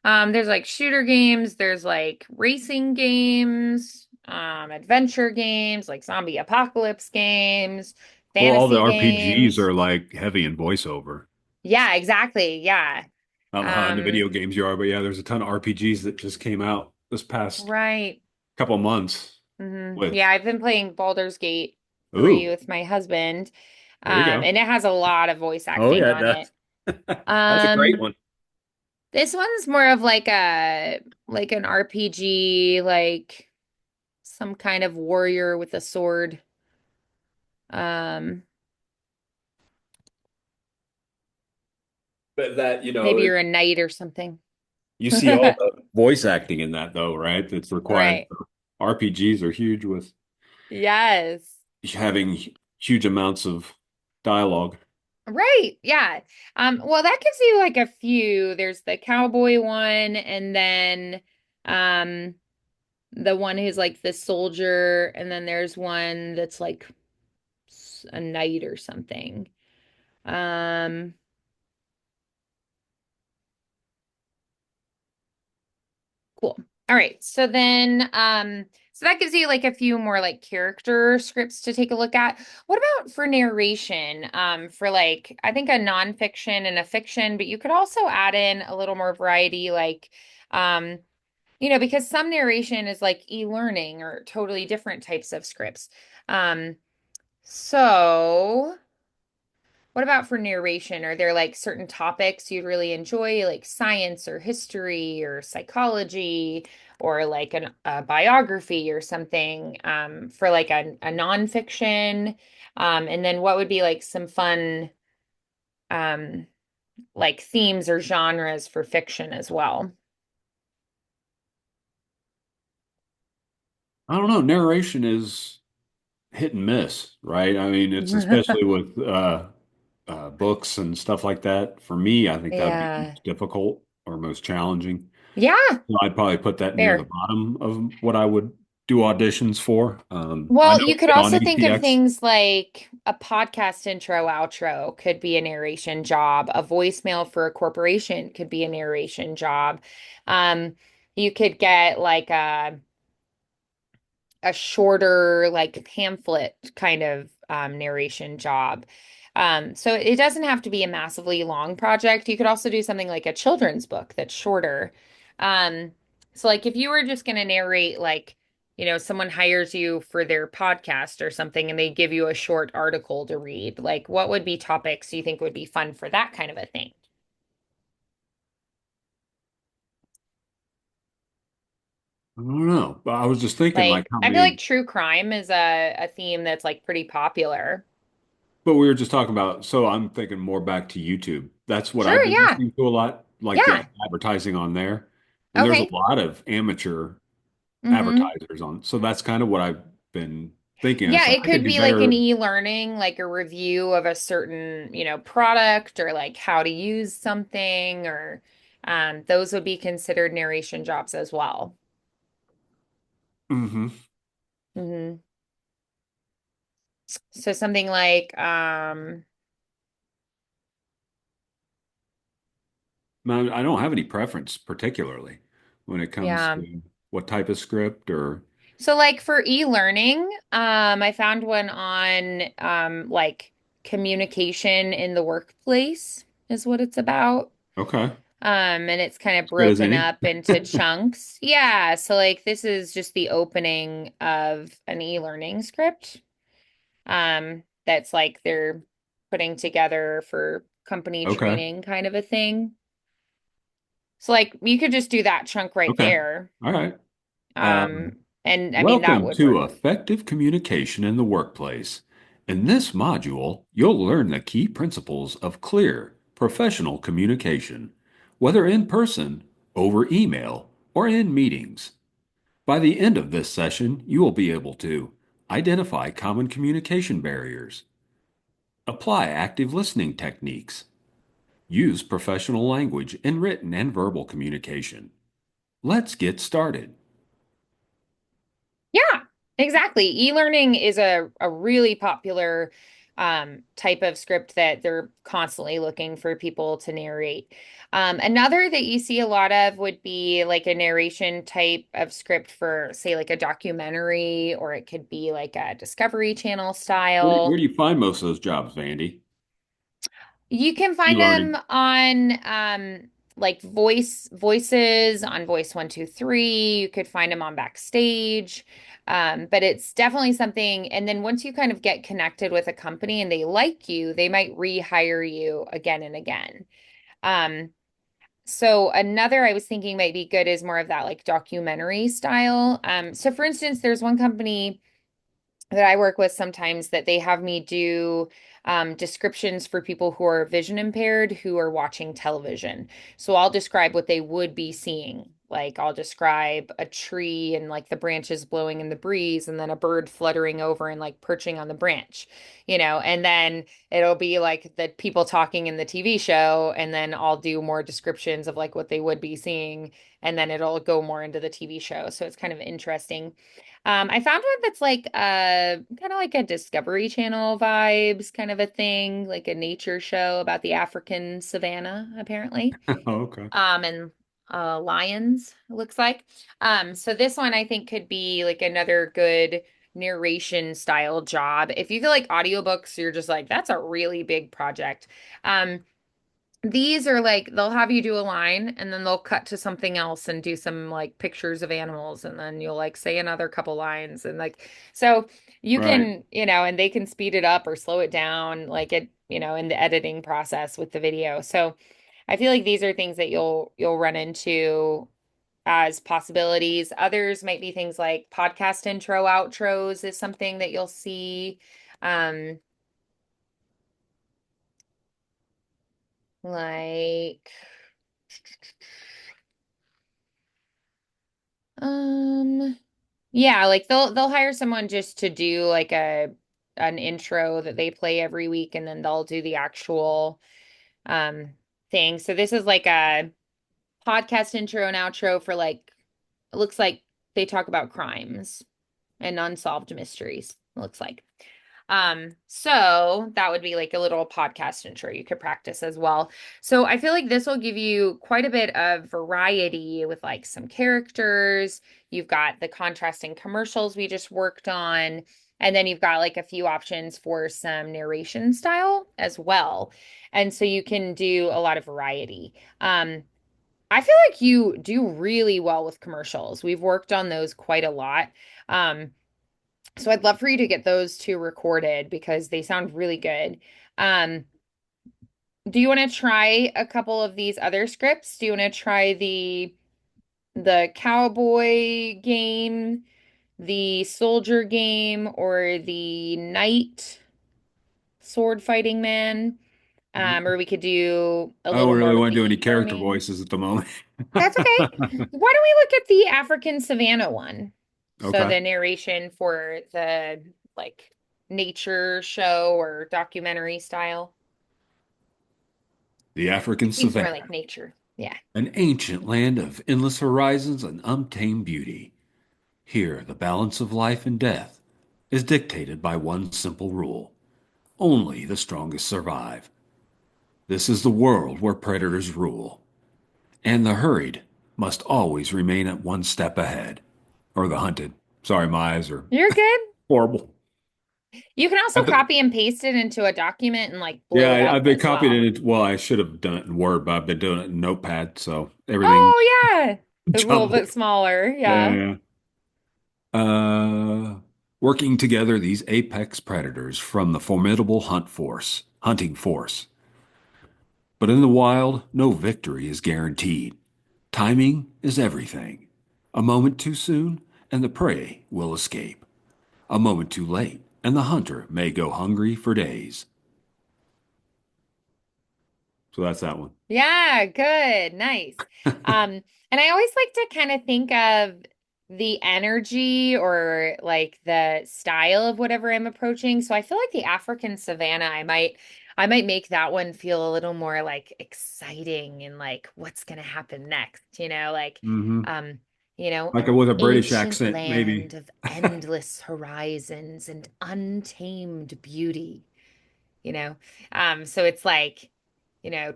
A: There's like shooter games, there's like racing games, adventure games, like zombie apocalypse games,
B: Well, all the
A: fantasy
B: RPGs
A: games.
B: are like heavy in voiceover.
A: Yeah, exactly. Yeah.
B: I don't know how into
A: Um,
B: video games you are, but yeah, there's a ton of RPGs that just came out this past
A: right.
B: couple months
A: Yeah,
B: with,
A: I've been playing Baldur's Gate 3
B: ooh,
A: with my husband.
B: there you go.
A: And it has a lot of voice
B: Oh
A: acting
B: yeah, it
A: on it.
B: does. That's a great
A: Um,
B: one.
A: this one's more of like an RPG, like some kind of warrior with a sword. Um,
B: But that,
A: maybe you're a knight or something.
B: you see all the voice acting in that though, right? That's required.
A: Right.
B: RPGs are huge with
A: Yes.
B: having huge amounts of dialogue.
A: Right. Yeah. Well, that gives you like a few. There's the cowboy one, and then um the one who's like the soldier, and then there's one that's like a knight or something. Um, cool. All right. So that gives you like a few more like character scripts to take a look at. What about for narration? For like I think a nonfiction and a fiction, but you could also add in a little more variety, like um, because some narration is like e-learning or totally different types of scripts. Um, so what about for narration? Are there like certain topics you'd really enjoy, like science or history or psychology or like a biography or something for like a nonfiction? And then what would be like some fun um, like themes or genres for fiction as well?
B: I don't know. Narration is hit and miss, right? I mean, it's especially with books and stuff like that. For me, I think that would be
A: Yeah.
B: most difficult or most challenging.
A: Yeah,
B: So I'd probably put that near the
A: fair.
B: bottom of what I would do auditions for. I
A: Well,
B: know
A: you
B: it's
A: could
B: been on
A: also think of
B: APX.
A: things like a podcast intro, outro could be a narration job. A voicemail for a corporation could be a narration job. Um, you could get like a shorter like pamphlet kind of narration job. So it doesn't have to be a massively long project. You could also do something like a children's book that's shorter. Um, so like if you were just going to narrate like, someone hires you for their podcast or something and they give you a short article to read, like what would be topics you think would be fun for that kind of a thing?
B: I don't know. But I was just thinking like
A: Like
B: how
A: I feel like
B: many,
A: true crime is a theme that's like pretty popular.
B: but we were just talking about, so I'm thinking more back to YouTube. That's what I've
A: Sure,
B: been
A: yeah.
B: listening to a lot, like the
A: Yeah.
B: advertising on there. And there's a
A: Okay.
B: lot of amateur
A: Hmm.
B: advertisers on. So that's kind of what I've been thinking. It's
A: Yeah,
B: like
A: it
B: I could
A: could
B: do
A: be like an
B: better.
A: e-learning, like a review of a certain, product or like how to use something or those would be considered narration jobs as well.
B: Hmm.
A: Hmm. So something like
B: I don't have any preference particularly when it comes
A: yeah.
B: to what type of script or.
A: So like for e-learning, I found one on like communication in the workplace is what it's about.
B: Okay.
A: And it's kind of
B: Good as
A: broken
B: any.
A: up into chunks. Yeah, so like this is just the opening of an e-learning script. That's like they're putting together for company
B: Okay.
A: training kind of a thing. So like you could just do that chunk right
B: Okay.
A: there.
B: All right. Um,
A: Um, and I mean that
B: Welcome
A: would
B: to
A: work.
B: Effective Communication in the Workplace. In this module, you'll learn the key principles of clear, professional communication, whether in person, over email, or in meetings. By the end of this session, you will be able to identify common communication barriers, apply active listening techniques, use professional language in written and verbal communication. Let's get started.
A: Yeah, exactly. E-learning is a really popular type of script that they're constantly looking for people to narrate. Another that you see a lot of would be like a narration type of script for, say, like a documentary, or it could be like a Discovery Channel
B: Where
A: style.
B: do you find most of those jobs, Vandy?
A: You can find
B: E-learning.
A: them on like voices on Voice 123. You could find them on Backstage. But it's definitely something. And then once you kind of get connected with a company and they like you, they might rehire you again and again. Um, so another I was thinking might be good is more of that like documentary style. So for instance, there's one company that I work with sometimes that they have me do descriptions for people who are vision impaired who are watching television. So I'll describe what they would be seeing. Like I'll describe a tree and like the branches blowing in the breeze, and then a bird fluttering over and like perching on the branch, and then it'll be like the people talking in the TV show, and then I'll do more descriptions of like what they would be seeing, and then it'll go more into the TV show. So it's kind of interesting. I found one that's like kind of like a Discovery Channel vibes kind of a thing, like a nature show about the African savannah, apparently.
B: Oh, okay.
A: And lions, it looks like. So this one I think could be like another good narration style job. If you feel like audiobooks, you're just like, that's a really big project. Um, these are like they'll have you do a line and then they'll cut to something else and do some like pictures of animals, and then you'll like say another couple lines, and like so you
B: Right.
A: can, and they can speed it up or slow it down like it, in the editing process with the video. So I feel like these are things that you'll run into as possibilities. Others might be things like podcast intro outros is something that you'll see. Um like um Yeah, like they'll hire someone just to do like an intro that they play every week, and then they'll do the actual um thing. So this is like a podcast intro and outro for like it looks like they talk about crimes and unsolved mysteries, it looks like. So that would be like a little podcast intro you could practice as well. So I feel like this will give you quite a bit of variety with like some characters. You've got the contrasting commercials we just worked on, and then you've got like a few options for some narration style as well. And so you can do a lot of variety. I feel like you do really well with commercials. We've worked on those quite a lot. Um, so I'd love for you to get those two recorded because they sound really good. Um, do you want to try a couple of these other scripts? Do you want to try the cowboy game, the soldier game, or the knight sword fighting man? Or we could do a
B: I
A: little
B: don't
A: more
B: really
A: with
B: want
A: the
B: to do any character
A: e-learning.
B: voices at the moment.
A: That's okay. Why don't we look at the African Savannah one? So
B: Okay.
A: the narration for the like nature show or documentary style.
B: The African
A: It seems more
B: savannah,
A: like nature. Yeah.
B: an ancient land of endless horizons and untamed beauty. Here, the balance of life and death is dictated by one simple rule: only the strongest survive. This is the world where predators rule, and the hurried must always remain at one step ahead. Or the hunted. Sorry, my eyes are
A: You're good.
B: horrible.
A: You can also
B: I've been,
A: copy and paste it into a document and like
B: yeah,
A: blow it
B: I've
A: up
B: been
A: as
B: copying
A: well.
B: it. Well, I should have done it in Word, but I've been doing it in Notepad, so everything
A: Oh yeah. It's a little bit
B: jumbled.
A: smaller. Yeah.
B: Yeah, yeah. Working together, these apex predators from the formidable hunting force. But in the wild, no victory is guaranteed. Timing is everything. A moment too soon, and the prey will escape. A moment too late, and the hunter may go hungry for days. So that's that one.
A: Yeah, good. Nice. Um, and I always like to kind of think of the energy or like the style of whatever I'm approaching. So I feel like the African savanna, I might make that one feel a little more like exciting and like what's gonna happen next,
B: Hmm.
A: um,
B: Like
A: an
B: with a British
A: ancient
B: accent, maybe.
A: land of endless horizons and untamed beauty you know? So it's like,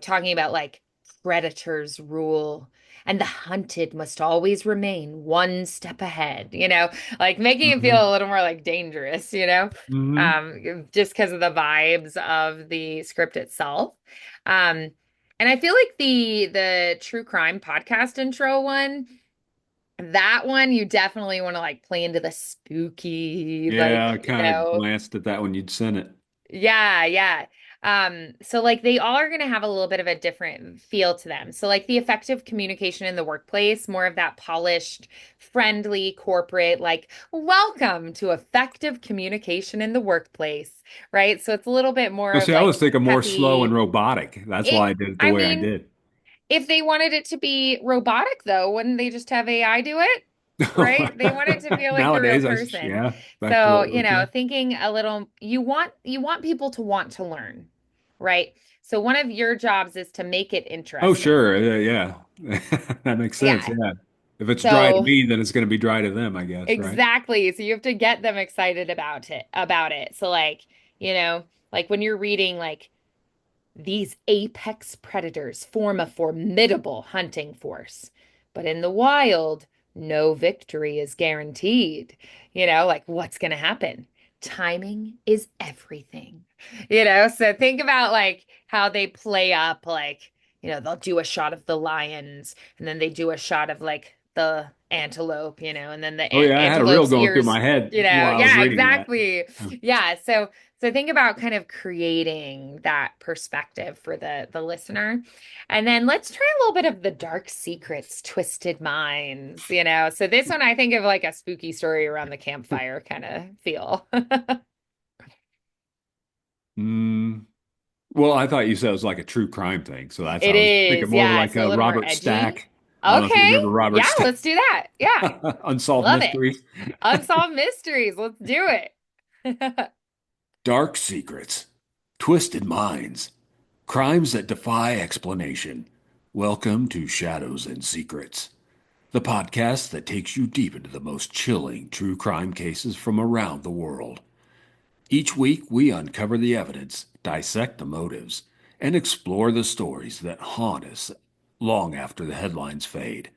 A: talking about like predators rule and the hunted must always remain one step ahead, like making it feel
B: Hmm.
A: a little more like dangerous,
B: Hmm.
A: just because of the vibes of the script itself. Um, and I feel like the true crime podcast intro one, that one you definitely want to like play into the spooky,
B: Yeah,
A: like,
B: I kind of glanced at that when you'd sent it.
A: yeah, yeah. So like they all are going to have a little bit of a different feel to them. So like the effective communication in the workplace, more of that polished, friendly, corporate, like welcome to effective communication in the workplace, right? So it's a little bit more
B: No,
A: of
B: see, I was
A: like
B: thinking more slow and
A: peppy.
B: robotic. That's
A: It,
B: why I did it the
A: I
B: way I
A: mean,
B: did.
A: if they wanted it to be robotic though, wouldn't they just have AI do it? Right? They want it to feel like the real
B: Nowadays,
A: person.
B: yeah, back to
A: So,
B: what it was. Yeah.
A: thinking a little, you want people to want to learn, right? So one of your jobs is to make it
B: Oh,
A: interesting.
B: sure. Yeah. That makes sense.
A: Yeah.
B: Yeah. If it's dry to
A: So
B: me, then it's going to be dry to them, I guess, right?
A: exactly. So you have to get them excited about it. So like, like when you're reading like these apex predators form a formidable hunting force, but in the wild, no victory is guaranteed. Like what's going to happen? Timing is everything. So think about like how they play up, like, they'll do a shot of the lions and then they do a shot of like the antelope, and then the
B: Oh, yeah. I had a reel
A: antelope's
B: going through
A: ears,
B: my head while I was
A: yeah,
B: reading that.
A: exactly. Yeah. So think about kind of creating that perspective for the listener. And then let's try a little bit of the dark secrets, twisted minds. So this one I think of like a spooky story around the campfire kind of feel.
B: Mm, well, I thought you said it was like a true crime thing, so that's how
A: It
B: I was thinking
A: is,
B: more
A: yeah.
B: like
A: So a little more
B: Robert
A: edgy.
B: Stack. I don't know if you
A: Okay.
B: remember Robert
A: Yeah,
B: Stack,
A: let's do that. Yeah.
B: Unsolved
A: Love it.
B: Mysteries.
A: Unsolved mysteries. Let's do it.
B: Dark secrets, twisted minds, crimes that defy explanation. Welcome to Shadows and Secrets, the podcast that takes you deep into the most chilling true crime cases from around the world. Each week, we uncover the evidence, dissect the motives, and explore the stories that haunt us long after the headlines fade.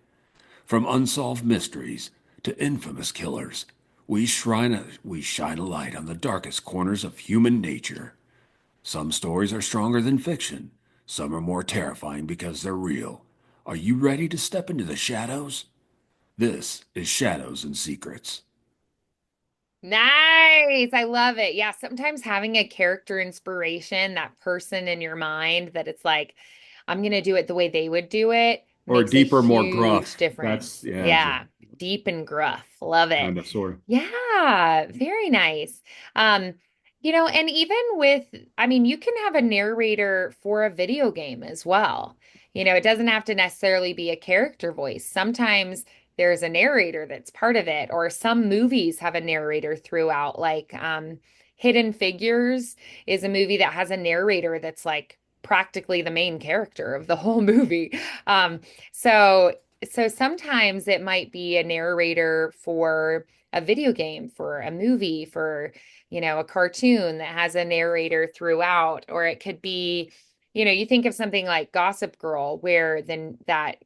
B: From unsolved mysteries to infamous killers, we shine a light on the darkest corners of human nature. Some stories are stronger than fiction, some are more terrifying because they're real. Are you ready to step into the shadows? This is Shadows and Secrets.
A: Nice. I love it. Yeah, sometimes having a character inspiration, that person in your mind that it's like, I'm going to do it the way they would do it,
B: Or
A: makes a
B: deeper, more
A: huge
B: gruff.
A: difference.
B: That's, yeah,
A: Yeah, deep and gruff. Love it.
B: kind of, sort of.
A: Yeah, very nice. Um, and even with, I mean, you can have a narrator for a video game as well. It doesn't have to necessarily be a character voice. Sometimes there's a narrator that's part of it, or some movies have a narrator throughout, like Hidden Figures is a movie that has a narrator that's like practically the main character of the whole movie. Um, so so sometimes it might be a narrator for a video game, for a movie, for, a cartoon that has a narrator throughout, or it could be, you think of something like Gossip Girl, where then that,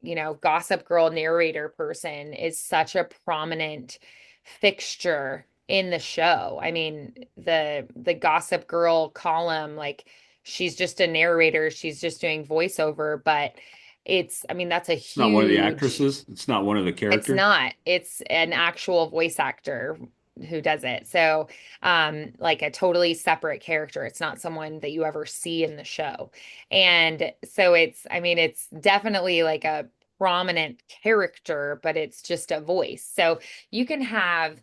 A: Gossip Girl narrator person is such a prominent fixture in the show. I mean, the Gossip Girl column, like she's just a narrator, she's just doing voiceover, but I mean, that's a
B: It's not one of the
A: huge
B: actresses. It's not one of the
A: it's
B: characters.
A: not. It's an actual voice actor who does it. So, like a totally separate character. It's not someone that you ever see in the show. And so I mean, it's definitely like a prominent character, but it's just a voice. So you can have,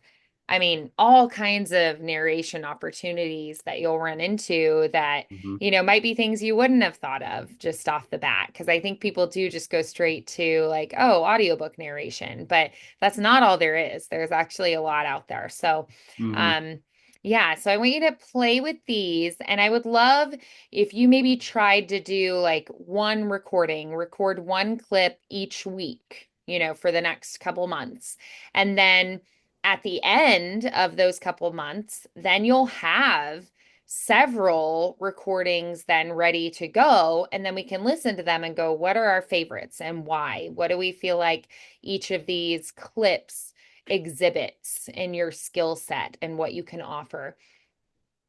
A: I mean, all kinds of narration opportunities that you'll run into that
B: Hmm.
A: might be things you wouldn't have thought of just off the bat. Because I think people do just go straight to like, oh, audiobook narration, but that's not all there is. There's actually a lot out there. So,
B: Hmm.
A: um, yeah, so I want you to play with these, and I would love if you maybe tried to do like one recording, record one clip each week, for the next couple months. And then at the end of those couple months, then you'll have several recordings then ready to go. And then we can listen to them and go, what are our favorites and why? What do we feel like each of these clips exhibits in your skill set and what you can offer?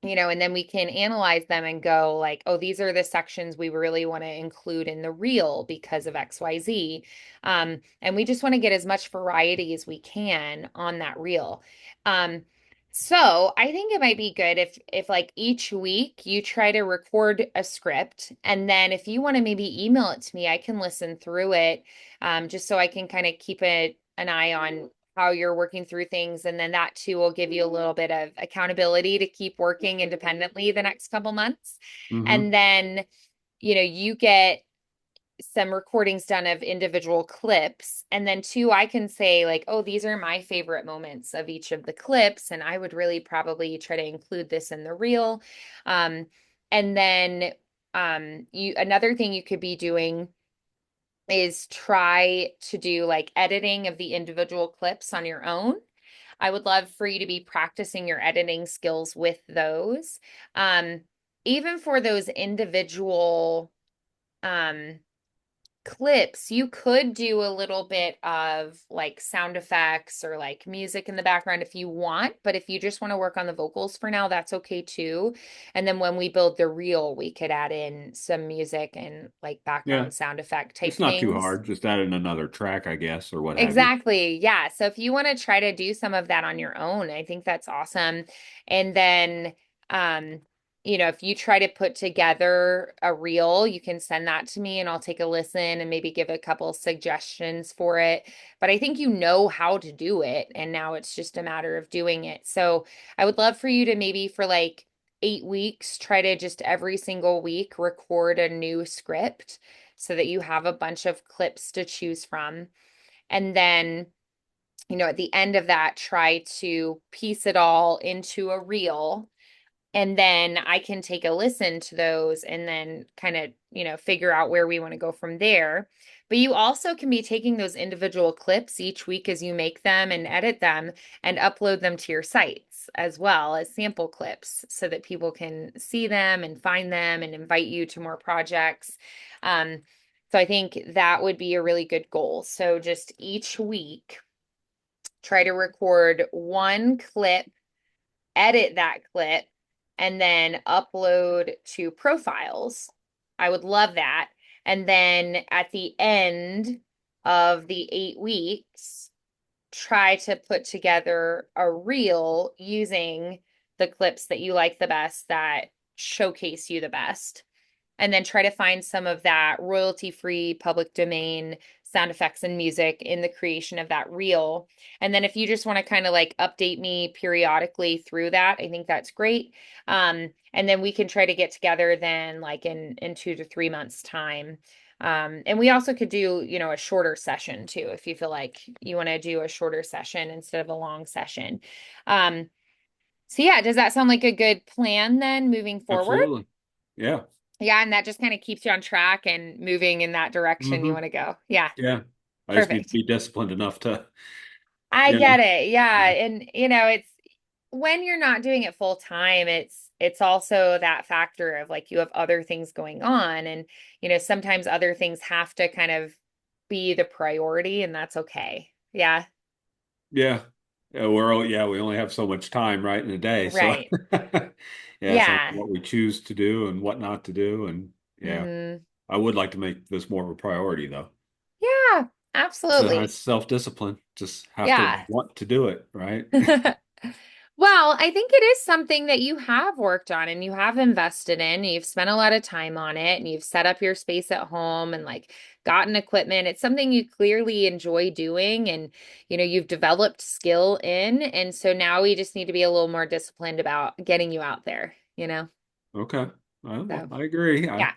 A: And then we can analyze them and go like, oh, these are the sections we really want to include in the reel because of XYZ. And we just want to get as much variety as we can on that reel. Um, so I think it might be good if like each week you try to record a script, and then if you want to maybe email it to me, I can listen through it, just so I can kind of keep an eye on how you're working through things. And then that too will give you a little bit of accountability to keep working independently the next couple months.
B: Hmm.
A: And then, you get some recordings done of individual clips. And then two, I can say like, oh, these are my favorite moments of each of the clips. And I would really probably try to include this in the reel. Um, and then another thing you could be doing is try to do like editing of the individual clips on your own. I would love for you to be practicing your editing skills with those. Um, Even for those individual um, clips, you could do a little bit of like sound effects or like music in the background if you want, but if you just want to work on the vocals for now, that's okay too. And then when we build the reel, we could add in some music and like
B: Yeah,
A: background sound effect
B: it's
A: type
B: not too
A: things.
B: hard. Just add in another track, I guess, or what have you.
A: Exactly. Yeah. So if you want to try to do some of that on your own, I think that's awesome. And then, um, if you try to put together a reel, you can send that to me and I'll take a listen and maybe give a couple suggestions for it. But I think you know how to do it, and now it's just a matter of doing it. So I would love for you to maybe for like 8 weeks, try to just every single week record a new script so that you have a bunch of clips to choose from. And then, at the end of that, try to piece it all into a reel. And then I can take a listen to those and then kind of, figure out where we want to go from there. But you also can be taking those individual clips each week as you make them and edit them and upload them to your sites as well as sample clips so that people can see them and find them and invite you to more projects. Um, so I think that would be a really good goal. So just each week, try to record one clip, edit that clip, and then upload to profiles. I would love that. And then at the end of the 8 weeks, try to put together a reel using the clips that you like the best that showcase you the best, and then try to find some of that royalty-free public domain sound effects and music in the creation of that reel. And then if you just want to kind of like update me periodically through that, I think that's great. And then we can try to get together then like in 2 to 3 months time. And we also could do, a shorter session too, if you feel like you want to do a shorter session instead of a long session. Um, so yeah, does that sound like a good plan then moving forward?
B: Absolutely. Yeah.
A: Yeah, and that just kind of keeps you on track and moving in that direction you
B: Hmm.
A: want to go. Yeah,
B: Yeah. I just need to
A: perfect.
B: be disciplined enough to,
A: I
B: you know.
A: get it. Yeah,
B: Yeah.
A: and it's when you're not doing it full time, it's also that factor of like you have other things going on, and sometimes other things have to kind of be the priority, and that's okay. Yeah.
B: Yeah. yeah, we only have so much time, right, in a day. So
A: Right.
B: yeah, it's
A: Yeah.
B: what we choose to do and what not to do. And yeah,
A: Hmm.
B: I would like to make this more of a priority though.
A: Yeah,
B: So it's
A: absolutely.
B: self-discipline. Just have to
A: Yeah.
B: want to do it, right?
A: Well, I think it is something that you have worked on and you have invested in. You've spent a lot of time on it and you've set up your space at home and like gotten equipment. It's something you clearly enjoy doing and you've developed skill in. And so now we just need to be a little more disciplined about getting you out there.
B: Okay. Well,
A: So,
B: I agree.
A: yeah.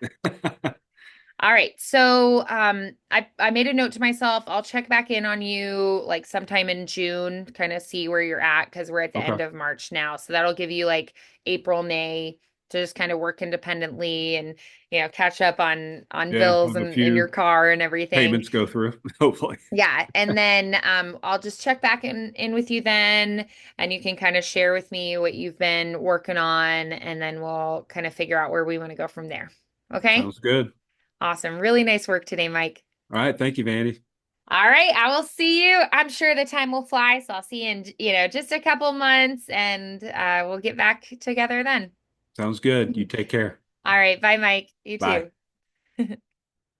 A: All right. So, I made a note to myself. I'll check back in on you like sometime in June, kind of see where you're at because we're at the
B: Okay.
A: end of March now. So that'll give you like April, May to just kind of work independently and catch up on
B: Yeah,
A: bills
B: have a
A: and in your
B: few
A: car and everything.
B: payments go through, hopefully.
A: Yeah, and then I'll just check back in with you then, and you can kind of share with me what you've been working on, and then we'll kind of figure out where we want to go from there. Okay?
B: Sounds good.
A: Awesome. Really nice work today, Mike.
B: All right. Thank you, Vandy.
A: All right, I will see you. I'm sure the time will fly, so I'll see you in just a couple months, and we'll get back together then.
B: Sounds good. You take care.
A: All right, bye, Mike. You
B: Bye.
A: too.